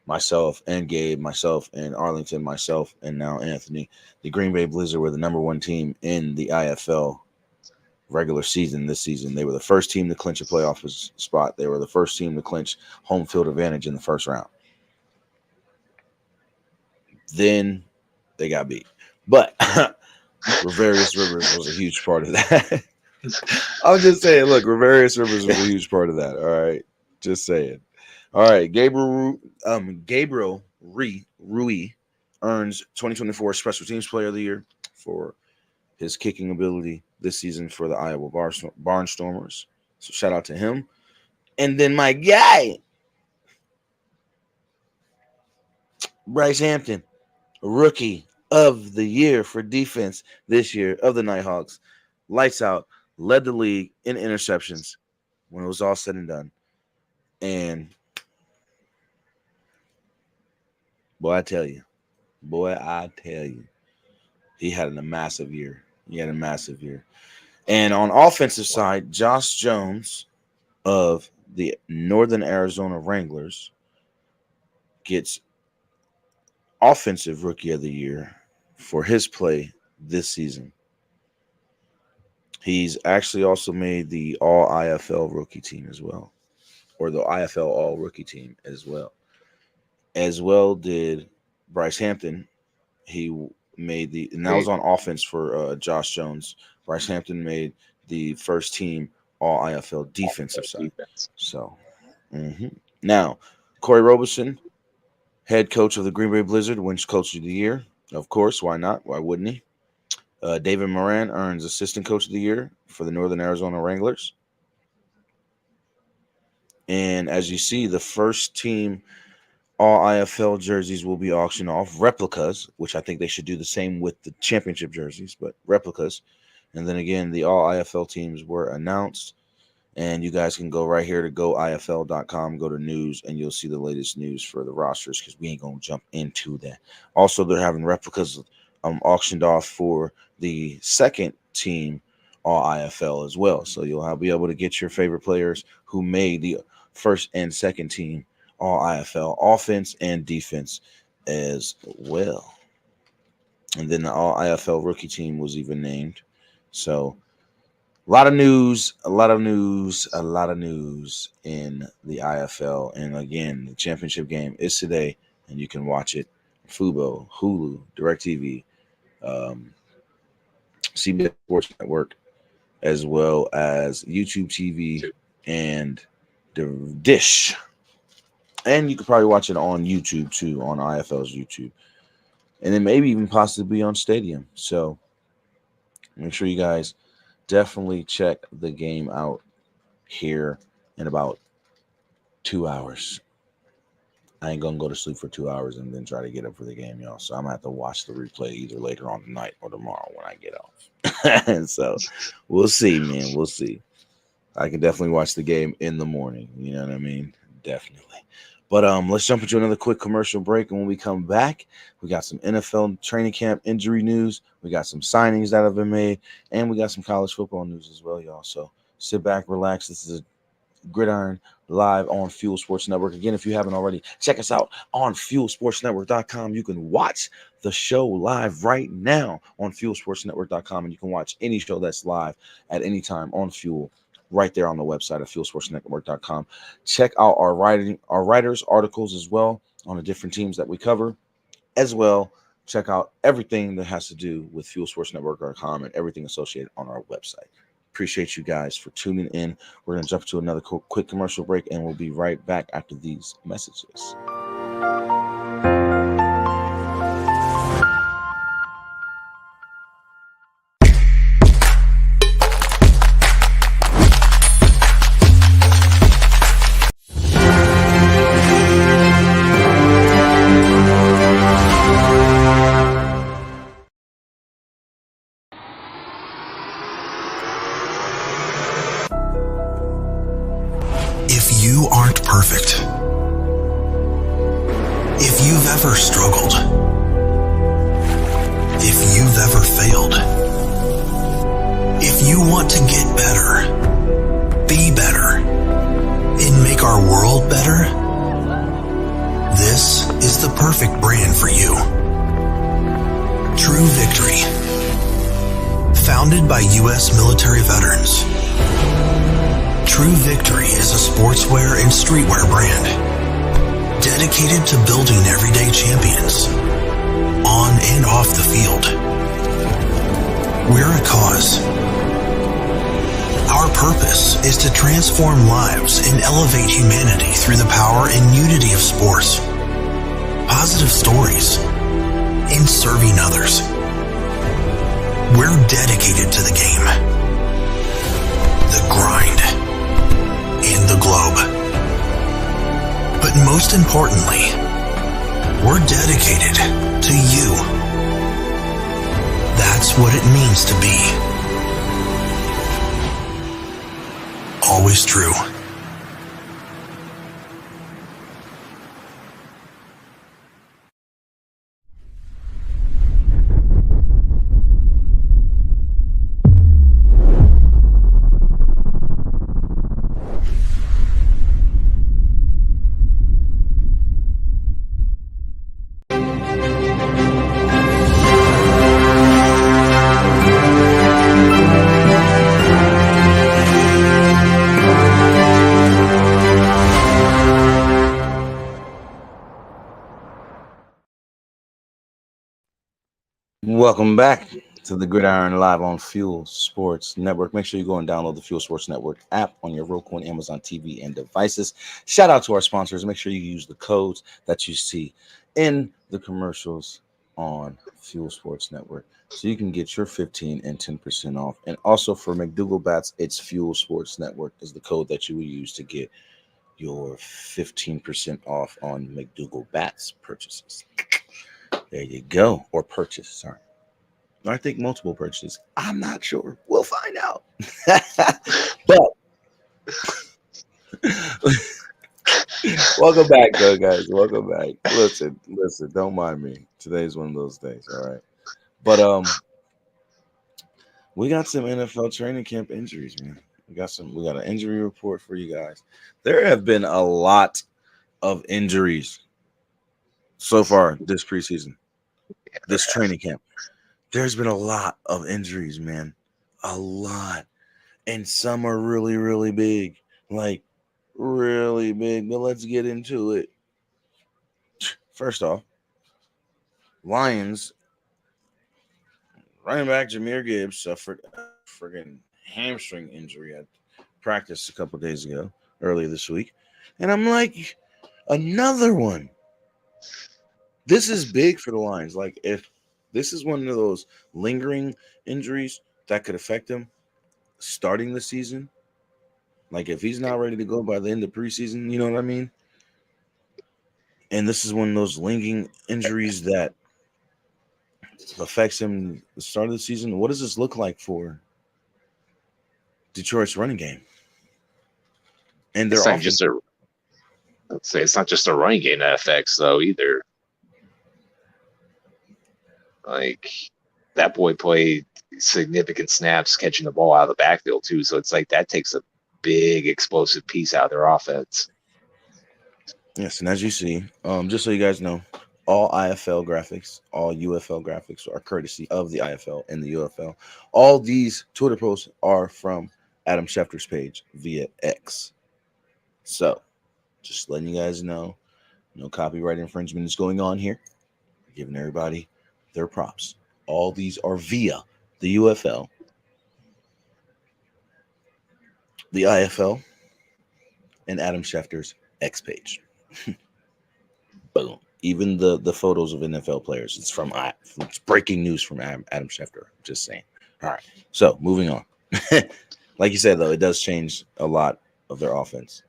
myself and Gabe, myself and Arlington, myself and now Anthony, the Green Bay Blizzard were the number 1 team in the IFL regular season this season. They were the first team to clinch a playoff spot. They were the first team to clinch home field advantage in the first round. Then they got beat. But Riverius Rivers was a huge part of that. I'm just saying, look, Riverius Rivers was a huge part of that. All right. Just saying. All right. Gabriel Rui earns 2024 Special Teams Player of the Year for his kicking ability this season for the Iowa Barnstormers. So shout out to him. And then my guy, Bryce Hampton, Rookie of the Year for defense this year of the Nighthawks. Lights out, led the league in interceptions when it was all said and done. And boy, I tell you, he had a massive year. And on offensive side, Josh Jones of the Northern Arizona Wranglers gets Offensive Rookie of the Year for his play this season. He's actually also made the All IFL Rookie Team as well, or the IFL All Rookie Team as well. As well did Bryce Hampton. He made and that was on offense for Josh Jones. Bryce Hampton made the first team All IFL defensive side. So, now Corey Robeson, head coach of the Green Bay Blizzard, wins Coach of the Year. Of course, why not? Why wouldn't he? David Moran earns Assistant Coach of the Year for the Northern Arizona Wranglers. And as you see, the first team All IFL jerseys will be auctioned off. Replicas, which I think they should do the same with the championship jerseys, but replicas. And then again, the All IFL teams were announced. And you guys can go right here to goifl.com, go to news, and you'll see the latest news for the rosters because we ain't going to jump into that. Also, they're having replicas auctioned off for the second team All IFL as well. So you'll be able to get your favorite players who made the first and second team All IFL offense and defense as well. And then the All IFL rookie team was even named. So a lot of news in the IFL. And again, the championship game is today, and you can watch it on Fubo, Hulu, DirecTV, CBS Sports Network, as well as YouTube TV and the Dish. And you could probably watch it on YouTube too, on IFL's YouTube. And then maybe even possibly on Stadium. So make sure you guys definitely check the game out here in about 2 hours. I ain't gonna go to sleep for 2 hours and then try to get up for the game, y'all. So I'm gonna have to watch the replay either later on tonight or tomorrow when I get off. And so we'll see, man. We'll see. I can definitely watch the game in the morning. You know what I mean? Definitely. But let's jump into another quick commercial break. And when we come back, we got some NFL training camp injury news. We got some signings that have been made, and we got some college football news as well, y'all. So sit back, relax. This is a Gridiron live on Fuel Sports Network. Again, if you haven't already, check us out on fuelsportsnetwork.com. You can watch the show live right now on fuelsportsnetwork.com, and you can watch any show that's live at any time on Fuel right there on the website of fuelsportsnetwork.com. Check out our writers' articles as well on the different teams that we cover, as well. Check out everything that has to do with fuelsportsnetwork.com and everything associated on our website. Appreciate you guys for tuning in. We're going to jump to another quick commercial break, and we'll be right back after these messages. If you aren't perfect, if you've ever struggled, if you've ever failed, if you want to get better, be better, and make our world better, this is the perfect brand for you. True Victory. Founded by U.S. military veterans, True Victory is a sportswear and streetwear brand dedicated to building everyday champions on and off the field. We're a cause. Our purpose is to transform lives and elevate humanity through the power and unity of sports, positive stories, and serving others. We're dedicated to the game, the grind, and the globe. But most importantly, we're dedicated to you. That's what it means to be. Always true. Welcome back to the Gridiron live on Fuel Sports Network. Make sure you go and download the Fuel Sports Network app on your Roku and Amazon TV and devices. Shout out to our sponsors. Make sure you use the codes that you see in the commercials on Fuel Sports Network so you can get your 15 and 10% off. And also for McDougal Bats, it's Fuel Sports Network is the code that you will use to get your 15% off on McDougal Bats purchases. There you go. Or purchase, sorry. I think multiple purchases. I'm not sure. We'll find out. But welcome back, though, guys. Welcome back. Listen. Don't mind me. Today's one of those days. All right. But we got some NFL training camp injuries, man. We got an injury report for you guys. There have been a lot of injuries so far this preseason, this training camp. There's been a lot of injuries, man. A lot. And some are really, really big. Like, really big. But let's get into it. First off, Lions running back Jahmyr Gibbs suffered a friggin' hamstring injury at practice a couple days ago, earlier this week. And I'm like, Another one. This is big for the Lions. Like, if this is one of those lingering injuries that could affect him starting the season, like if he's not ready to go by the end of preseason, you know what I mean? And this is one of those lingering injuries that affects him the start of the season. What does this look like for Detroit's running game and their It's not offense? just a. Let's say it's not just a running game that affects though either. Like that boy played significant snaps catching the ball out of the backfield too. So it's like that takes a big explosive piece out of their offense. Yes, and as you see, just so you guys know, all IFL graphics, all UFL graphics are courtesy of the IFL and the UFL. All these Twitter posts are from Adam Schefter's page via X. So, just letting you guys know, no copyright infringement is going on here. We're giving everybody their props. All these are via the UFL, the IFL, and Adam Schefter's X page. Boom. Even the photos of NFL players, it's breaking news from Adam Schefter. Just saying. All right. So moving on. Like you said, though, it does change a lot of their offense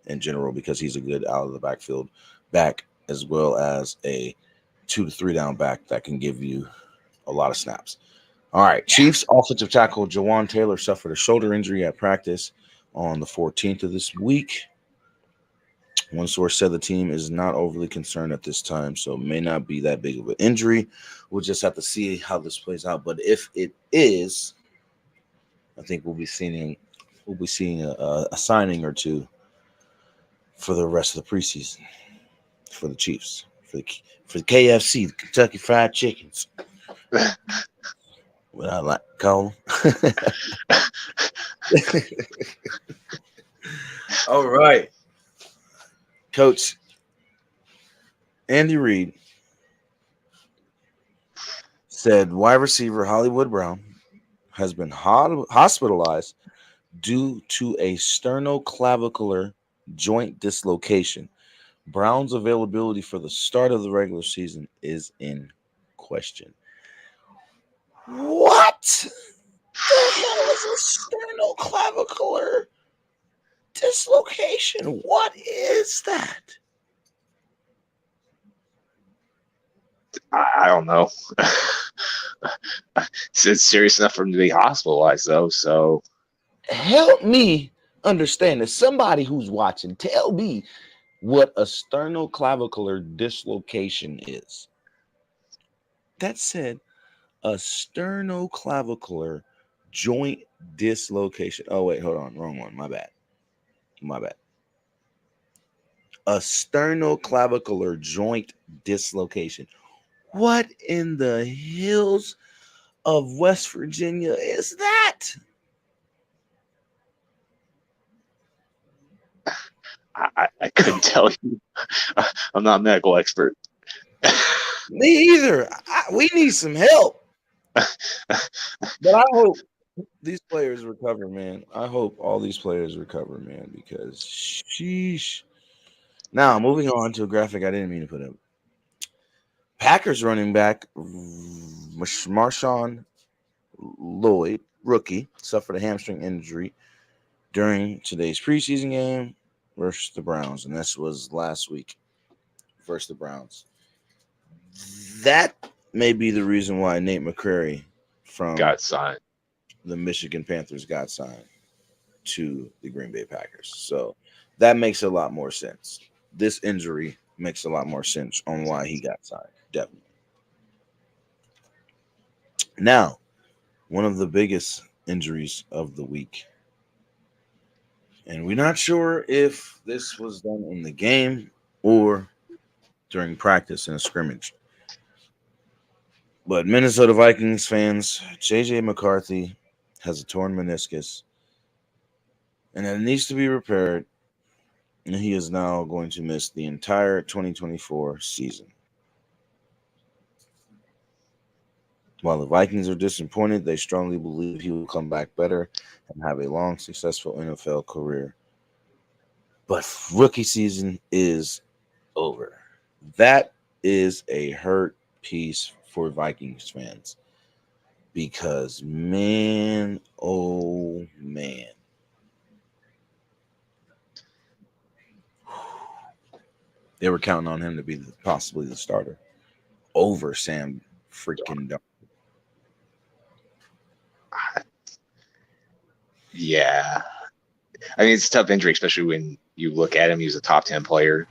in general because he's a good out of the backfield back as well as a 2 to 3 down back that can give you a lot of snaps. All right. Chiefs offensive tackle Jawan Taylor suffered a shoulder injury at practice on the 14th of this week. One source said the team is not overly concerned at this time, so it may not be that big of an injury. We'll just have to see how this plays out. But if it is, I think we'll be seeing a signing or two for the rest of the preseason for the Chiefs, for the KFC, the Kentucky Fried Chickens. What I like to call them. All right. Coach Andy Reid said wide receiver Hollywood Brown has been hospitalized due to a sternoclavicular joint dislocation. Brown's availability for the start of the regular season is in question. What the hell is a sternoclavicular dislocation? What is that? I don't know. It's serious enough for him to be hospitalized though. So Help me understand this. Somebody who's watching, tell me what a sternoclavicular dislocation is. That said, a sternoclavicular joint dislocation. Oh, wait, hold on. Wrong one. My bad. A sternoclavicular joint dislocation. What in the hills of West Virginia is that? I couldn't tell you. I'm not a medical expert. Me either. We need some help. But I hope these players recover, man. I hope all these players recover, man, because sheesh. Now, moving on to a graphic I didn't mean to put up. Packers running back Marshawn Lloyd, rookie, suffered a hamstring injury during today's preseason game versus the Browns, and this was last week versus the Browns. That may be the reason why Nate McCrary from Got signed. the Michigan Panthers got signed to the Green Bay Packers. So that makes a lot more sense. This injury makes a lot more sense on why he got signed. Definitely. Now, one of the biggest injuries of the week. And we're not sure if this was done in the game or during practice in a scrimmage. But Minnesota Vikings fans, J.J. McCarthy has a torn meniscus, and it needs to be repaired, and he is now going to miss the entire 2024 season. While the Vikings are disappointed, they strongly believe he will come back better and have a long, successful NFL career. But rookie season is over. That is a hurt piece for Vikings fans because, man, oh, man. They were counting on him to be possibly the starter over Sam freaking Darnold. Yeah. I mean, it's a tough injury, especially when you look at him. He was a top 10 player.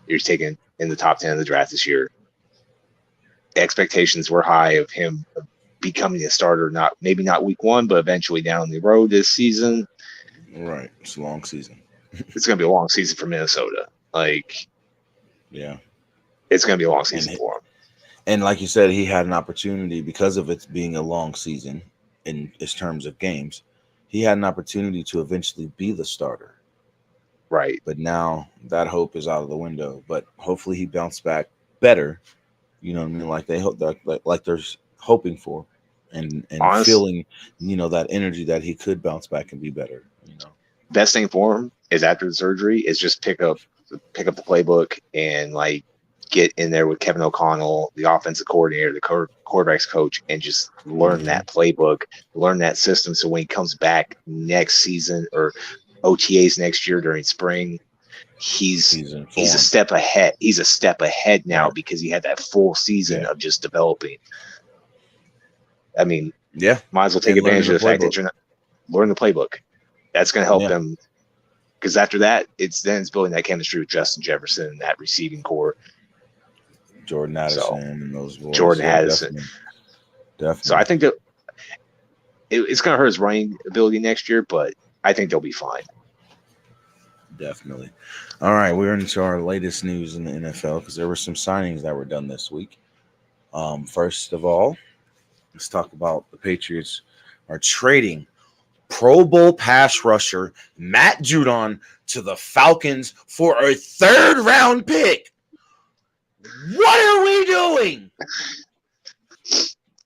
He was taken in the top 10 of the draft this year. The expectations were high of him becoming a starter, maybe not week one, but eventually down the road this season. Right. It's a long season. It's going to be a long season for Minnesota. Yeah. It's going to be a long season for him. And like you said, he had an opportunity because of it being a long season in its terms of games. He had an opportunity to eventually be the starter. Right. But now that hope is out of the window. But hopefully he bounced back better. You know what I mean? Like they hope like they're hoping for and feeling, that energy that he could bounce back and be better. Best thing for him is after the surgery is just pick up the playbook and get in there with Kevin O'Connell, the offensive coordinator, the quarterback's coach, and just learn that playbook, learn that system. So when he comes back next season or OTAs next year during spring, he's a step ahead. He's a step ahead now because he had that full season of just developing. I mean, might as well take advantage of the fact that you're not learn the playbook. That's going to help him because after that, it's building that chemistry with Justin Jefferson and that receiving core. Jordan Addison and those boys. Jordan Addison. Definitely. So I think that it's going to hurt his running ability next year, but I think they'll be fine. Definitely. All right, we're into our latest news in the NFL because there were some signings that were done this week. First of all, let's talk about the Patriots are trading Pro Bowl pass rusher Matt Judon to the Falcons for a third-round pick. What are we doing?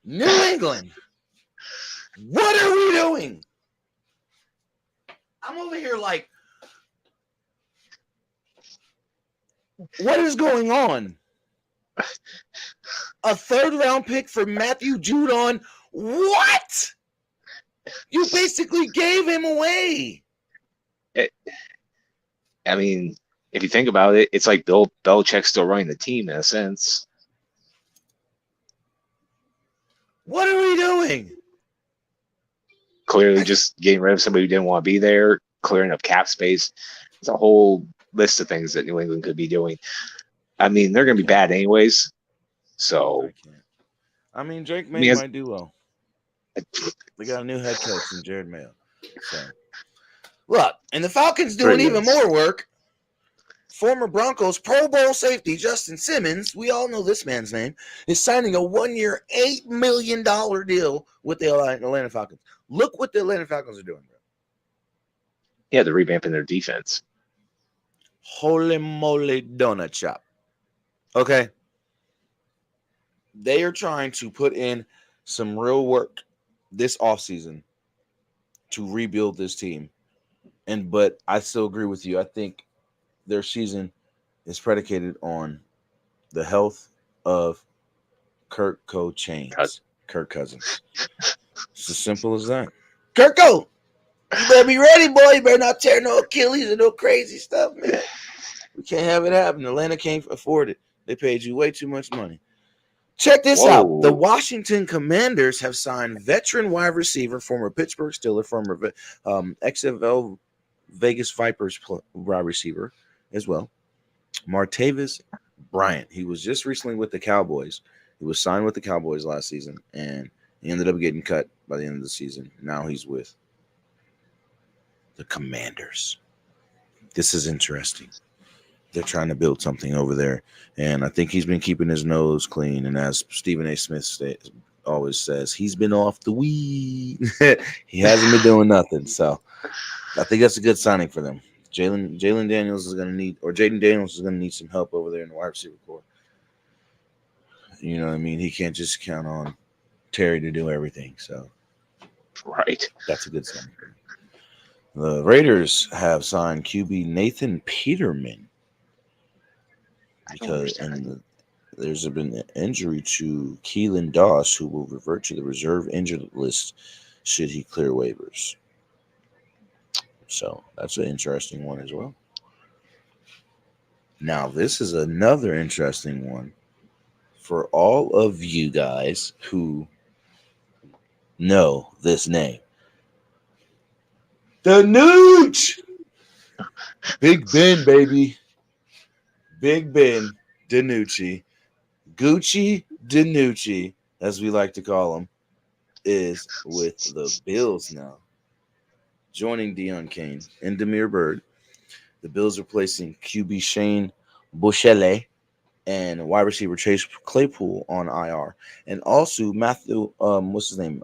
New England. What are we doing? I'm over here like, what is going on? A third-round pick for Matthew Judon? What? You basically gave him away. I mean, if you think about it, it's like Bill Belichick's still running the team in a sense. What are we doing? Clearly just getting rid of somebody who didn't want to be there, clearing up cap space. There's a whole list of things that New England could be doing. I mean, they're going to be bad anyways. So, I mean, Drake May might do well. We got a new head coach in Jared Mayo. So, look, and the Falcons doing even more work. Former Broncos Pro Bowl safety Justin Simmons, we all know this man's name, is signing a 1-year, $8 million deal with the Atlanta Falcons. Look what the Atlanta Falcons are doing, bro. Yeah, they're revamping their defense. Holy moly donut shop. Okay. They are trying to put in some real work this offseason to rebuild this team. But I still agree with you. I think their season is predicated on the health of Kirk Cousins. It's as simple as that. Kirko, you better be ready, boy. You better not tear no Achilles or no crazy stuff, man. We can't have it happen. Atlanta can't afford it. They paid you way too much money. Check this out. The Washington Commanders have signed veteran wide receiver, former Pittsburgh Steeler, former XFL Vegas Vipers wide receiver as well, Martavis Bryant. He was just recently with the Cowboys. He was signed with the Cowboys last season, and he ended up getting cut by the end of the season. Now he's with the Commanders. This is interesting. They're trying to build something over there, and I think he's been keeping his nose clean. And as Stephen A. Smith always says, he's been off the weed. He hasn't been doing nothing. So I think that's a good signing for them. Jaden Daniels is going to need some help over there in the wide receiver corps. You know what I mean? He can't just count on Terry to do everything. So, right, that's a good signing. The Raiders have signed QB Nathan Peterman. I don't because understand. there's been an injury to Keelan Doss, who will revert to the reserve injured list should he clear waivers. So that's an interesting one as well. Now, this is another interesting one for all of you guys who know this name. The Nooch! Big Ben, baby. Big Ben DiNucci. Gucci DiNucci, as we like to call him, is with the Bills now. Joining Deion Kane and Demir Bird. The Bills are placing QB Shane Bushele and wide receiver Chase Claypool on IR. And also Matthew, what's his name?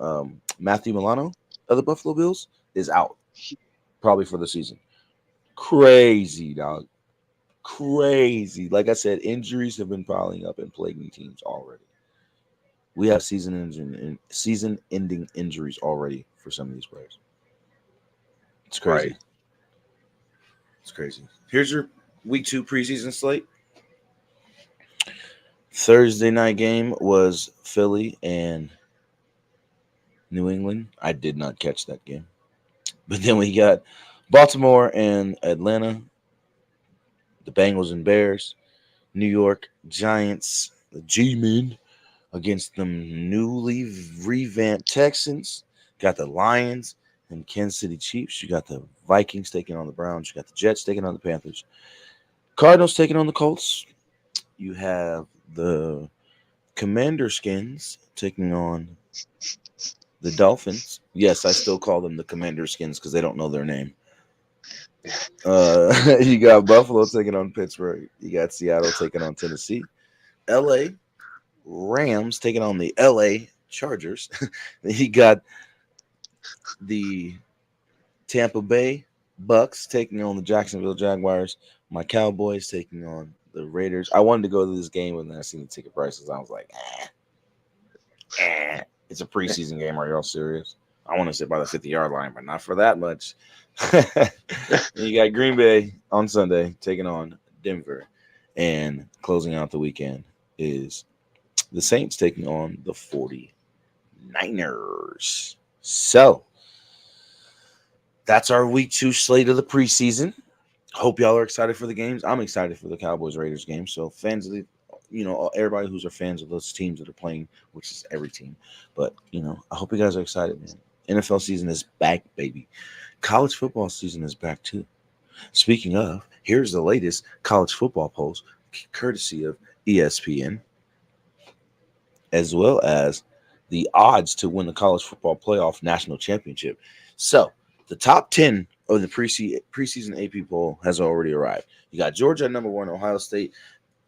Matthew Milano of the Buffalo Bills is out probably for the season. Crazy, dog. Crazy. Like I said, injuries have been piling up and plaguing teams already. We have season-ending injuries already for some of these players. It's crazy. Right. It's crazy. Here's your week 2 preseason slate. Thursday night game was Philly and New England. I did not catch that game. But then we got Baltimore and Atlanta, the Bengals and Bears, New York Giants, the G-Men against the newly revamped Texans. Got the Lions and Kansas City Chiefs. You got the Vikings taking on the Browns. You got the Jets taking on the Panthers. Cardinals taking on the Colts. You have the Commander Skins taking on the Dolphins. Yes, I still call them the Commander Skins because they don't know their name. You got Buffalo taking on Pittsburgh. You got Seattle taking on Tennessee. LA Rams taking on the LA Chargers. You got the Tampa Bay Bucks taking on the Jacksonville Jaguars. My Cowboys taking on the Raiders. I wanted to go to this game, and then I seen the ticket prices. I was like, it's a preseason game. Are y'all serious? I want to sit by the 50-yard line, but not for that much. You got Green Bay on Sunday taking on Denver. And closing out the weekend is the Saints taking on the 49ers. So that's our week 2 slate of the preseason. Hope y'all are excited for the games. I'm excited for the Cowboys Raiders game. So fans of the, everybody who's are fans of those teams that are playing, which is every team. But I hope you guys are excited, man. NFL season is back, baby. College football season is back too. Speaking of, here's the latest college football polls, courtesy of ESPN, as well as the odds to win the college football playoff national championship. So the top 10 of the preseason AP poll has already arrived. You got Georgia at number 1, Ohio State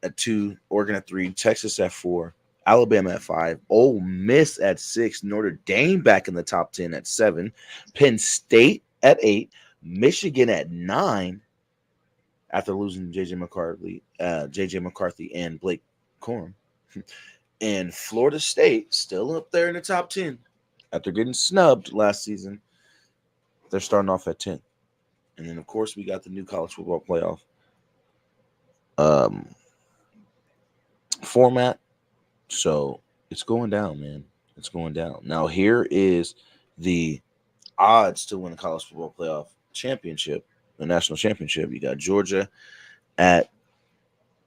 at 2, Oregon at 3, Texas at 4, Alabama at 5, Ole Miss at 6, Notre Dame back in the top 10 at 7, Penn State at 8, Michigan at 9 after losing JJ McCarthy and Blake Corum. And Florida State still up there in the top 10 after getting snubbed last season. They're starting off at 10. And then, of course, we got the new college football playoff format. So it's going down, man. It's going down. Now, here is the odds to win the college football playoff championship, the national championship. You got Georgia at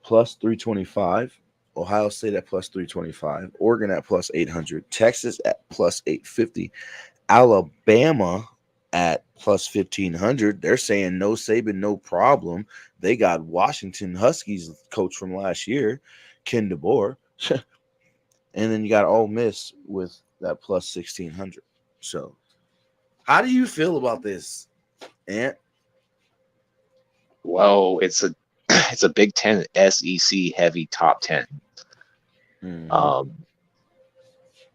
plus 325, Ohio State at plus 325, Oregon at plus 800, Texas at plus 850, Alabama at plus 1500. They're saying no Saban, no problem. They got Washington Huskies coach from last year, Ken DeBoer. And then you got Ole Miss with that plus 1600. So how do you feel about this, Ant? Well, it's a Big Ten SEC heavy top 10.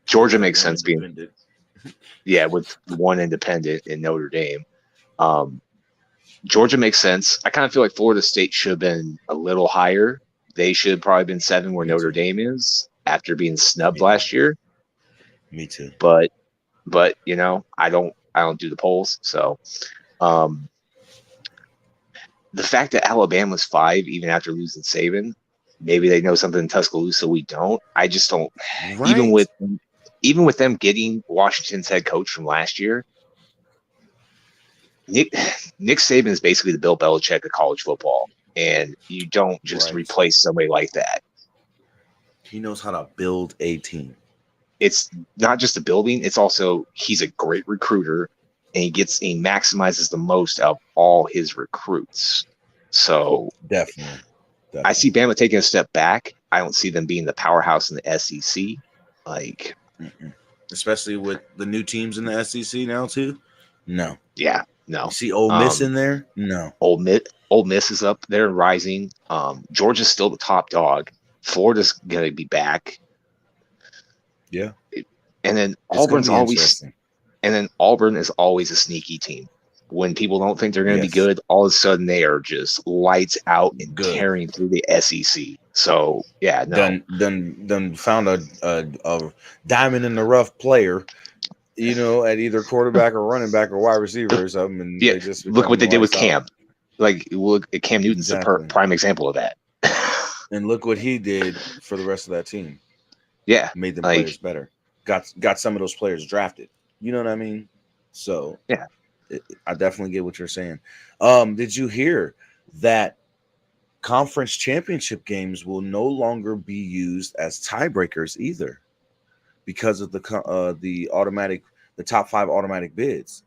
Georgia makes sense being with one independent in Notre Dame. Georgia makes sense. I kind of feel like Florida State should have been a little higher. They should have probably been 7 where Notre Dame is after being snubbed last year. Me too. But I don't do the polls. So the fact that Alabama's 5 even after losing Saban, maybe they know something in Tuscaloosa we don't. I just don't. Right. Even with them getting Washington's head coach from last year, Nick Saban is basically the Bill Belichick of college football, and you don't just Right. replace somebody like that. He knows how to build a team. It's not just the building; it's also he's a great recruiter, and he maximizes the most of all his recruits. So Definitely. I see Bama taking a step back. I don't see them being the powerhouse in the SEC. Like, especially with the new teams in the SEC now too. No. Yeah, no. You see Ole Miss in there? No. Ole Miss is up there rising. Georgia's still the top dog. Florida's gonna be back. Yeah. And then Auburn is always a sneaky team. When people don't think they're going to be good, all of a sudden they are just lights out and tearing through the SEC. So yeah, no. Done found a diamond in the rough player, at either quarterback or running back or wide receiver or something. And yeah, look what they did with Cam. Like, look, Cam Newton's the prime example of that. And look what he did for the rest of that team. Yeah, made them players better. Got some of those players drafted. You know what I mean? So yeah. I definitely get what you're saying. Did you hear that conference championship games will no longer be used as tiebreakers either because of the top 5 automatic bids?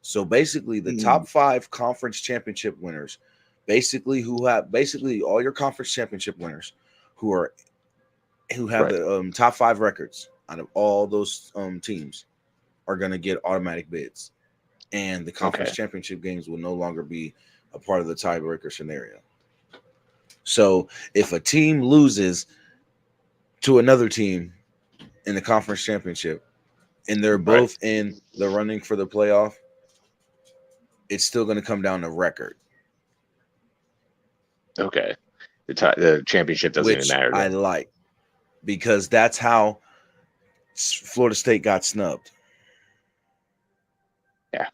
So basically, the top 5 conference championship winners, basically all your conference championship winners who have the top 5 records out of all those teams are going to get automatic bids. And the conference championship games will no longer be a part of the tiebreaker scenario. So if a team loses to another team in the conference championship and they're both in the running for the playoff, it's still going to come down to record. Okay. The championship doesn't even matter. I like, because that's how Florida State got snubbed. Yeah,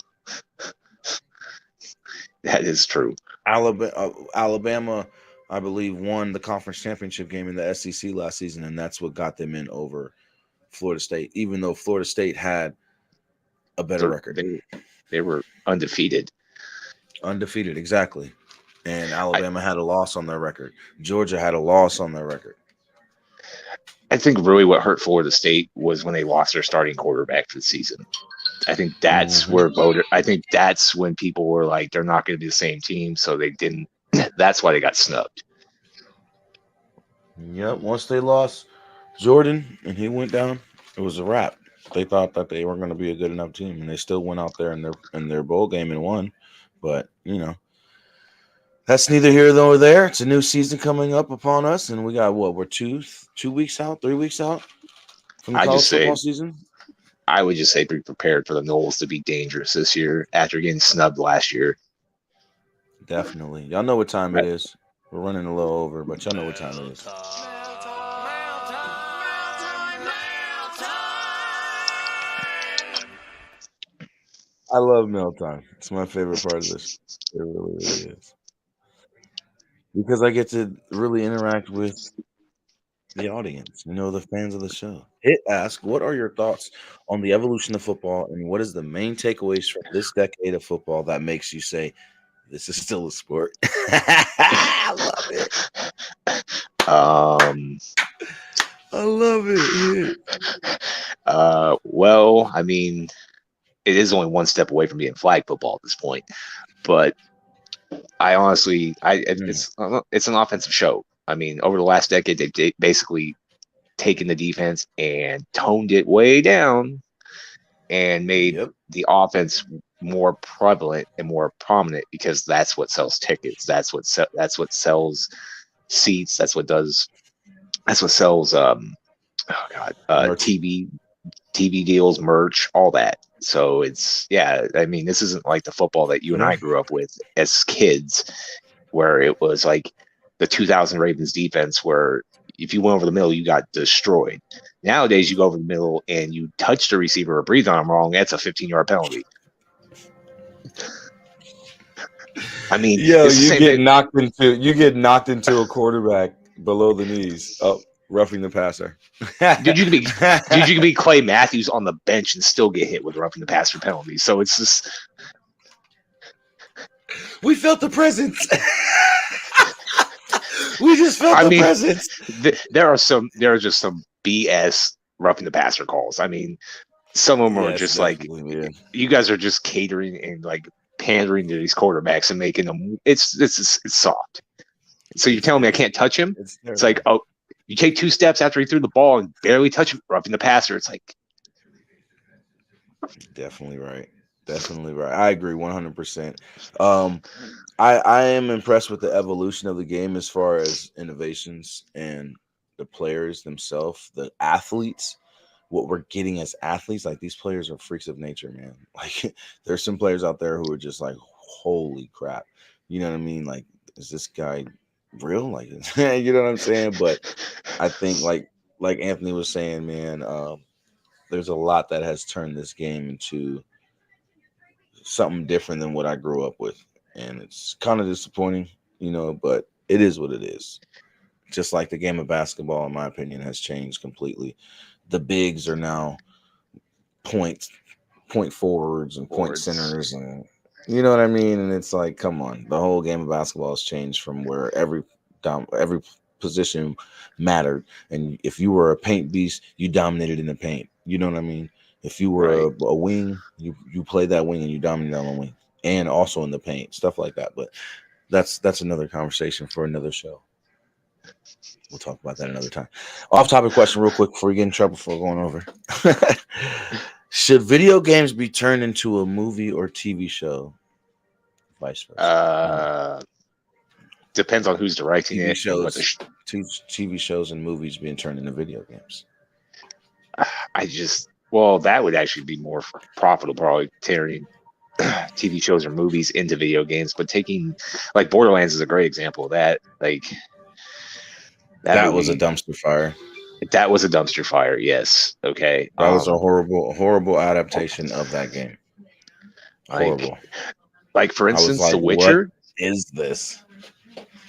that is true. Alabama, I believe, won the conference championship game in the SEC last season, and that's what got them in over Florida State, even though Florida State had a better record. They were undefeated. Undefeated, exactly. And Alabama had a loss on their record. Georgia had a loss on their record. I think really what hurt Florida State was when they lost their starting quarterback for the season. I think that's I think that's when people were like, they're not going to be the same team, so they didn't. That's why they got snubbed. Yep. Once they lost Jordan and he went down, it was a wrap. They thought that they weren't going to be a good enough team, and they still went out there in their bowl game and won. But that's neither here nor there. It's a new season coming up upon us, and we got we're 2 weeks out, 3 weeks out from the college football season. I would just say be prepared for the Noles to be dangerous this year after getting snubbed last year. Definitely. Y'all know what time it is. We're running a little over, but y'all know what time it is. I love mail time. It's my favorite part of this. It really, really is. Because I get to really interact with the audience, the fans of the show. Hit ask, what are your thoughts on the evolution of football, and what is the main takeaways from this decade of football that makes you say this is still a sport? I love it. I love it. Well, I mean, it is only one step away from being flag football at this point, but I honestly, it's an offensive show. I mean, over the last decade, they've basically taken the defense and toned it way down and made the offense more prevalent and more prominent, because that's what sells tickets. That's what sells seats. That's what sells TV deals, merch, all that. So I mean, this isn't like the football that you and I grew up with as kids, where it was like the 2000 Ravens defense, where if you went over the middle, you got destroyed. Nowadays, you go over the middle and you touch the receiver or breathe on him wrong, that's a 15-yard penalty. I mean, you get knocked into a quarterback below the knees. Oh, roughing the passer. Dude, you could be Clay Matthews on the bench and still get hit with roughing the passer penalties. So it's just We felt the presence. We just felt I the mean, presence. there are just some BS roughing the passer calls. I mean, some of them are Yes, just like definitely, yeah. you guys are just catering and like pandering to these quarterbacks and making them. It's soft. So you're telling me I can't touch him? It's It's like, terrible. oh, you take 2 steps after he threw the ball and barely touch him, roughing the passer. It's like, Definitely right. Definitely right. I agree 100%. Um, I am impressed with the evolution of the game as far as innovations and the players themselves, the athletes. What we're getting as athletes, like these players are freaks of nature, man. Like there's some players out there who are just like, holy crap. You know what I mean? Like, is this guy real? Like, you know what I'm saying? But I think like Anthony was saying, man, there's a lot that has turned this game into something different than what I grew up with. And it's kind of disappointing, but it is what it is. Just like the game of basketball, in my opinion, has changed completely. The bigs are now point point forwards and point forwards. centers, and you know what I mean. And it's like, come on, the whole game of basketball has changed from where every position mattered, and if you were a paint beast, you dominated in the paint. You know what I mean? If you were Right. a wing, you played that wing and you dominated on the wing, and also in the paint, stuff like that. But that's another conversation for another show. We'll talk about that another time. Off topic question, real quick, before we get in trouble for going over. Should video games be turned into a movie or TV show? Vice versa. Depends on who's directing TV it and what shows, TV shows and movies being turned into video games. well, that would actually be more profitable, probably turning TV shows or movies into video games. But taking like Borderlands is a great example of that. Like That was a dumpster fire. That was a dumpster fire. Yes. Okay. That was a horrible adaptation of that game. Horrible. Like for I was instance, like, The Witcher. What is this?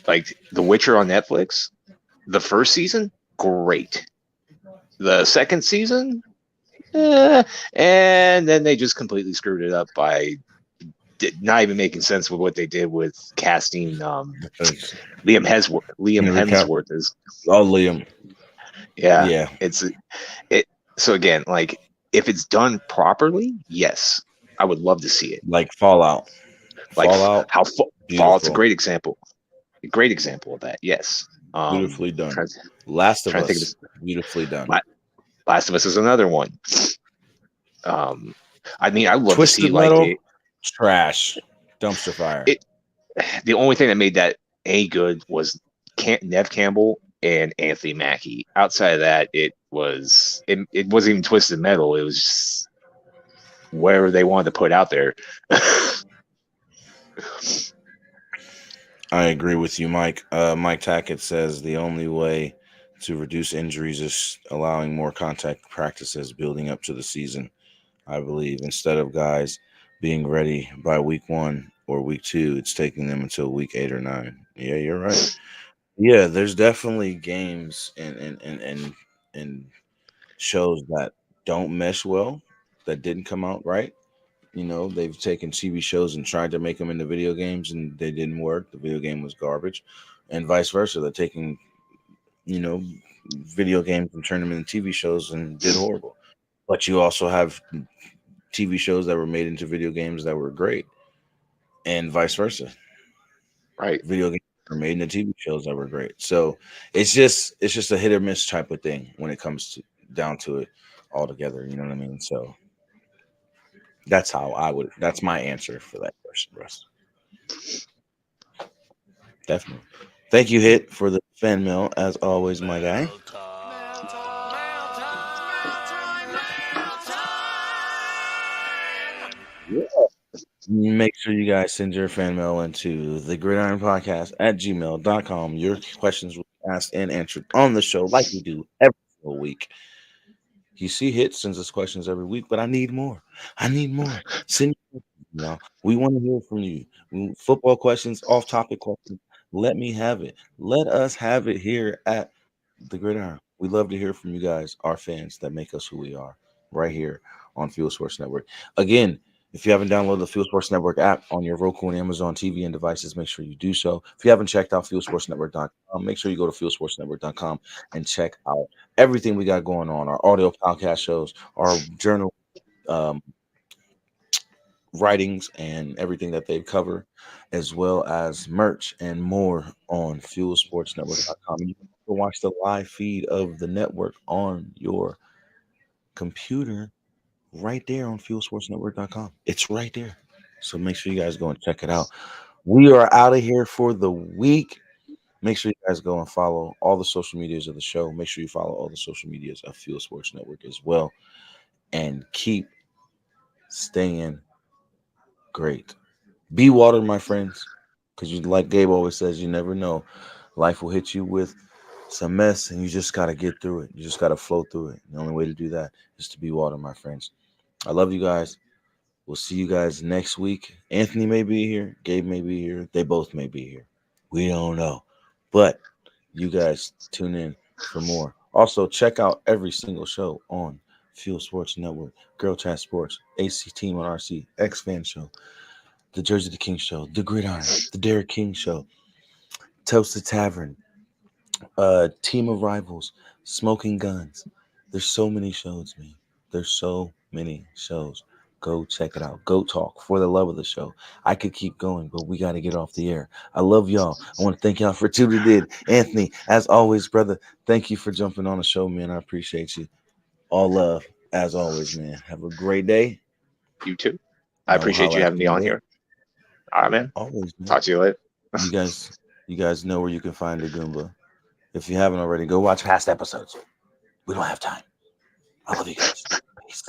Like The Witcher on Netflix, the first season, great. The second season, and then they just completely screwed it up by not even making sense with what they did with casting Liam Hemsworth is Liam. Yeah. So again, like if it's done properly, yes, I would love to see it. Like Fallout. Like Fallout's a great example. A great example of that. Yes. Beautifully done. Last of Us. Beautifully done. Last of Us is another one. I mean, I love Twisted to see Metal, like trash, dumpster fire. The only thing that made that any good was Nev Campbell and Anthony Mackie. Outside of that, it wasn't even Twisted Metal. It was just whatever they wanted to put out there. I agree with you, Mike. Mike Tackett says the only way to reduce injuries is allowing more contact practices building up to the season. I believe instead of guys being ready by week 1 or week 2, it's taking them until week 8 or 9. Yeah, you're right. Yeah, there's definitely games and shows that don't mesh well, that didn't come out right. They've taken TV shows and tried to make them into video games, and they didn't work. The video game was garbage, and vice versa. They're taking, video games and turn them into TV shows and did horrible. But you also have TV shows that were made into video games that were great, and vice versa. Right. Video games were made into TV shows that were great. So it's just a hit or miss type of thing when it comes down to it altogether. You know what I mean? So that's that's my answer for that question, Russ. Definitely. Thank you, Hit, for the fan mail, as always, my guy. Yeah. Make sure you guys send your fan mail into the Gridiron Podcast at gmail.com. Your questions will be asked and answered on the show like we do every single week. You see, Hit sends us questions every week, but I need more. Send we want to hear from you. Football questions, off-topic questions, Let me have it. Let us have it here at the Gridiron. We love to hear from you guys, our fans that make us who we are, right here on Fuel Sports Network. Again, if you haven't downloaded the Fuel Sports Network app on your Roku and Amazon TV and devices, make sure you do so. If you haven't checked out FuelSportsNetwork.com, make sure you go to FuelSportsNetwork.com and check out everything we got going on. Our audio podcast shows, our journal um, writings, and everything that they cover, as well as merch and more on FuelSportsNetwork.com. You can also watch the live feed of the network on your computer right there on FuelSportsNetwork.com. It's right there. So make sure you guys go and check it out. We are out of here for the week. Make sure you guys go and follow all the social medias of the show. Make sure you follow all the social medias of Fuel Sports Network as well. And keep staying great. Be water, my friends. Because you, like Gabe always says, you never know. Life will hit you with some mess, and you just got to get through it. You just got to flow through it. The only way to do that is to be water, my friends. I love you guys. We'll see you guys next week. Anthony may be here. Gabe may be here. They both may be here. We don't know. But you guys tune in for more. Also, check out every single show on Fuel Sports Network, Girl Chat Sports, AC Team on RC, X Fan Show, The Jersey the King Show, The Gridiron, The Derek King Show, Toasted Tavern, Team of Rivals, Smoking Guns. There's so many shows, man. There's so many shows. Go check it out. Go talk for the love of the show. I could keep going, but we got to get off the air. I love y'all. I want to thank y'all for tuning in. Anthony, as always, brother, thank you for jumping on the show, man. I appreciate you. All love, as always, man. Have a great day. You too. I And we'll appreciate you holla at having me on here. All right, man. Always, man. Talk to you later. You guys know where you can find the Goomba. If you haven't already, go watch past episodes. We don't have time. I love you guys. Peace.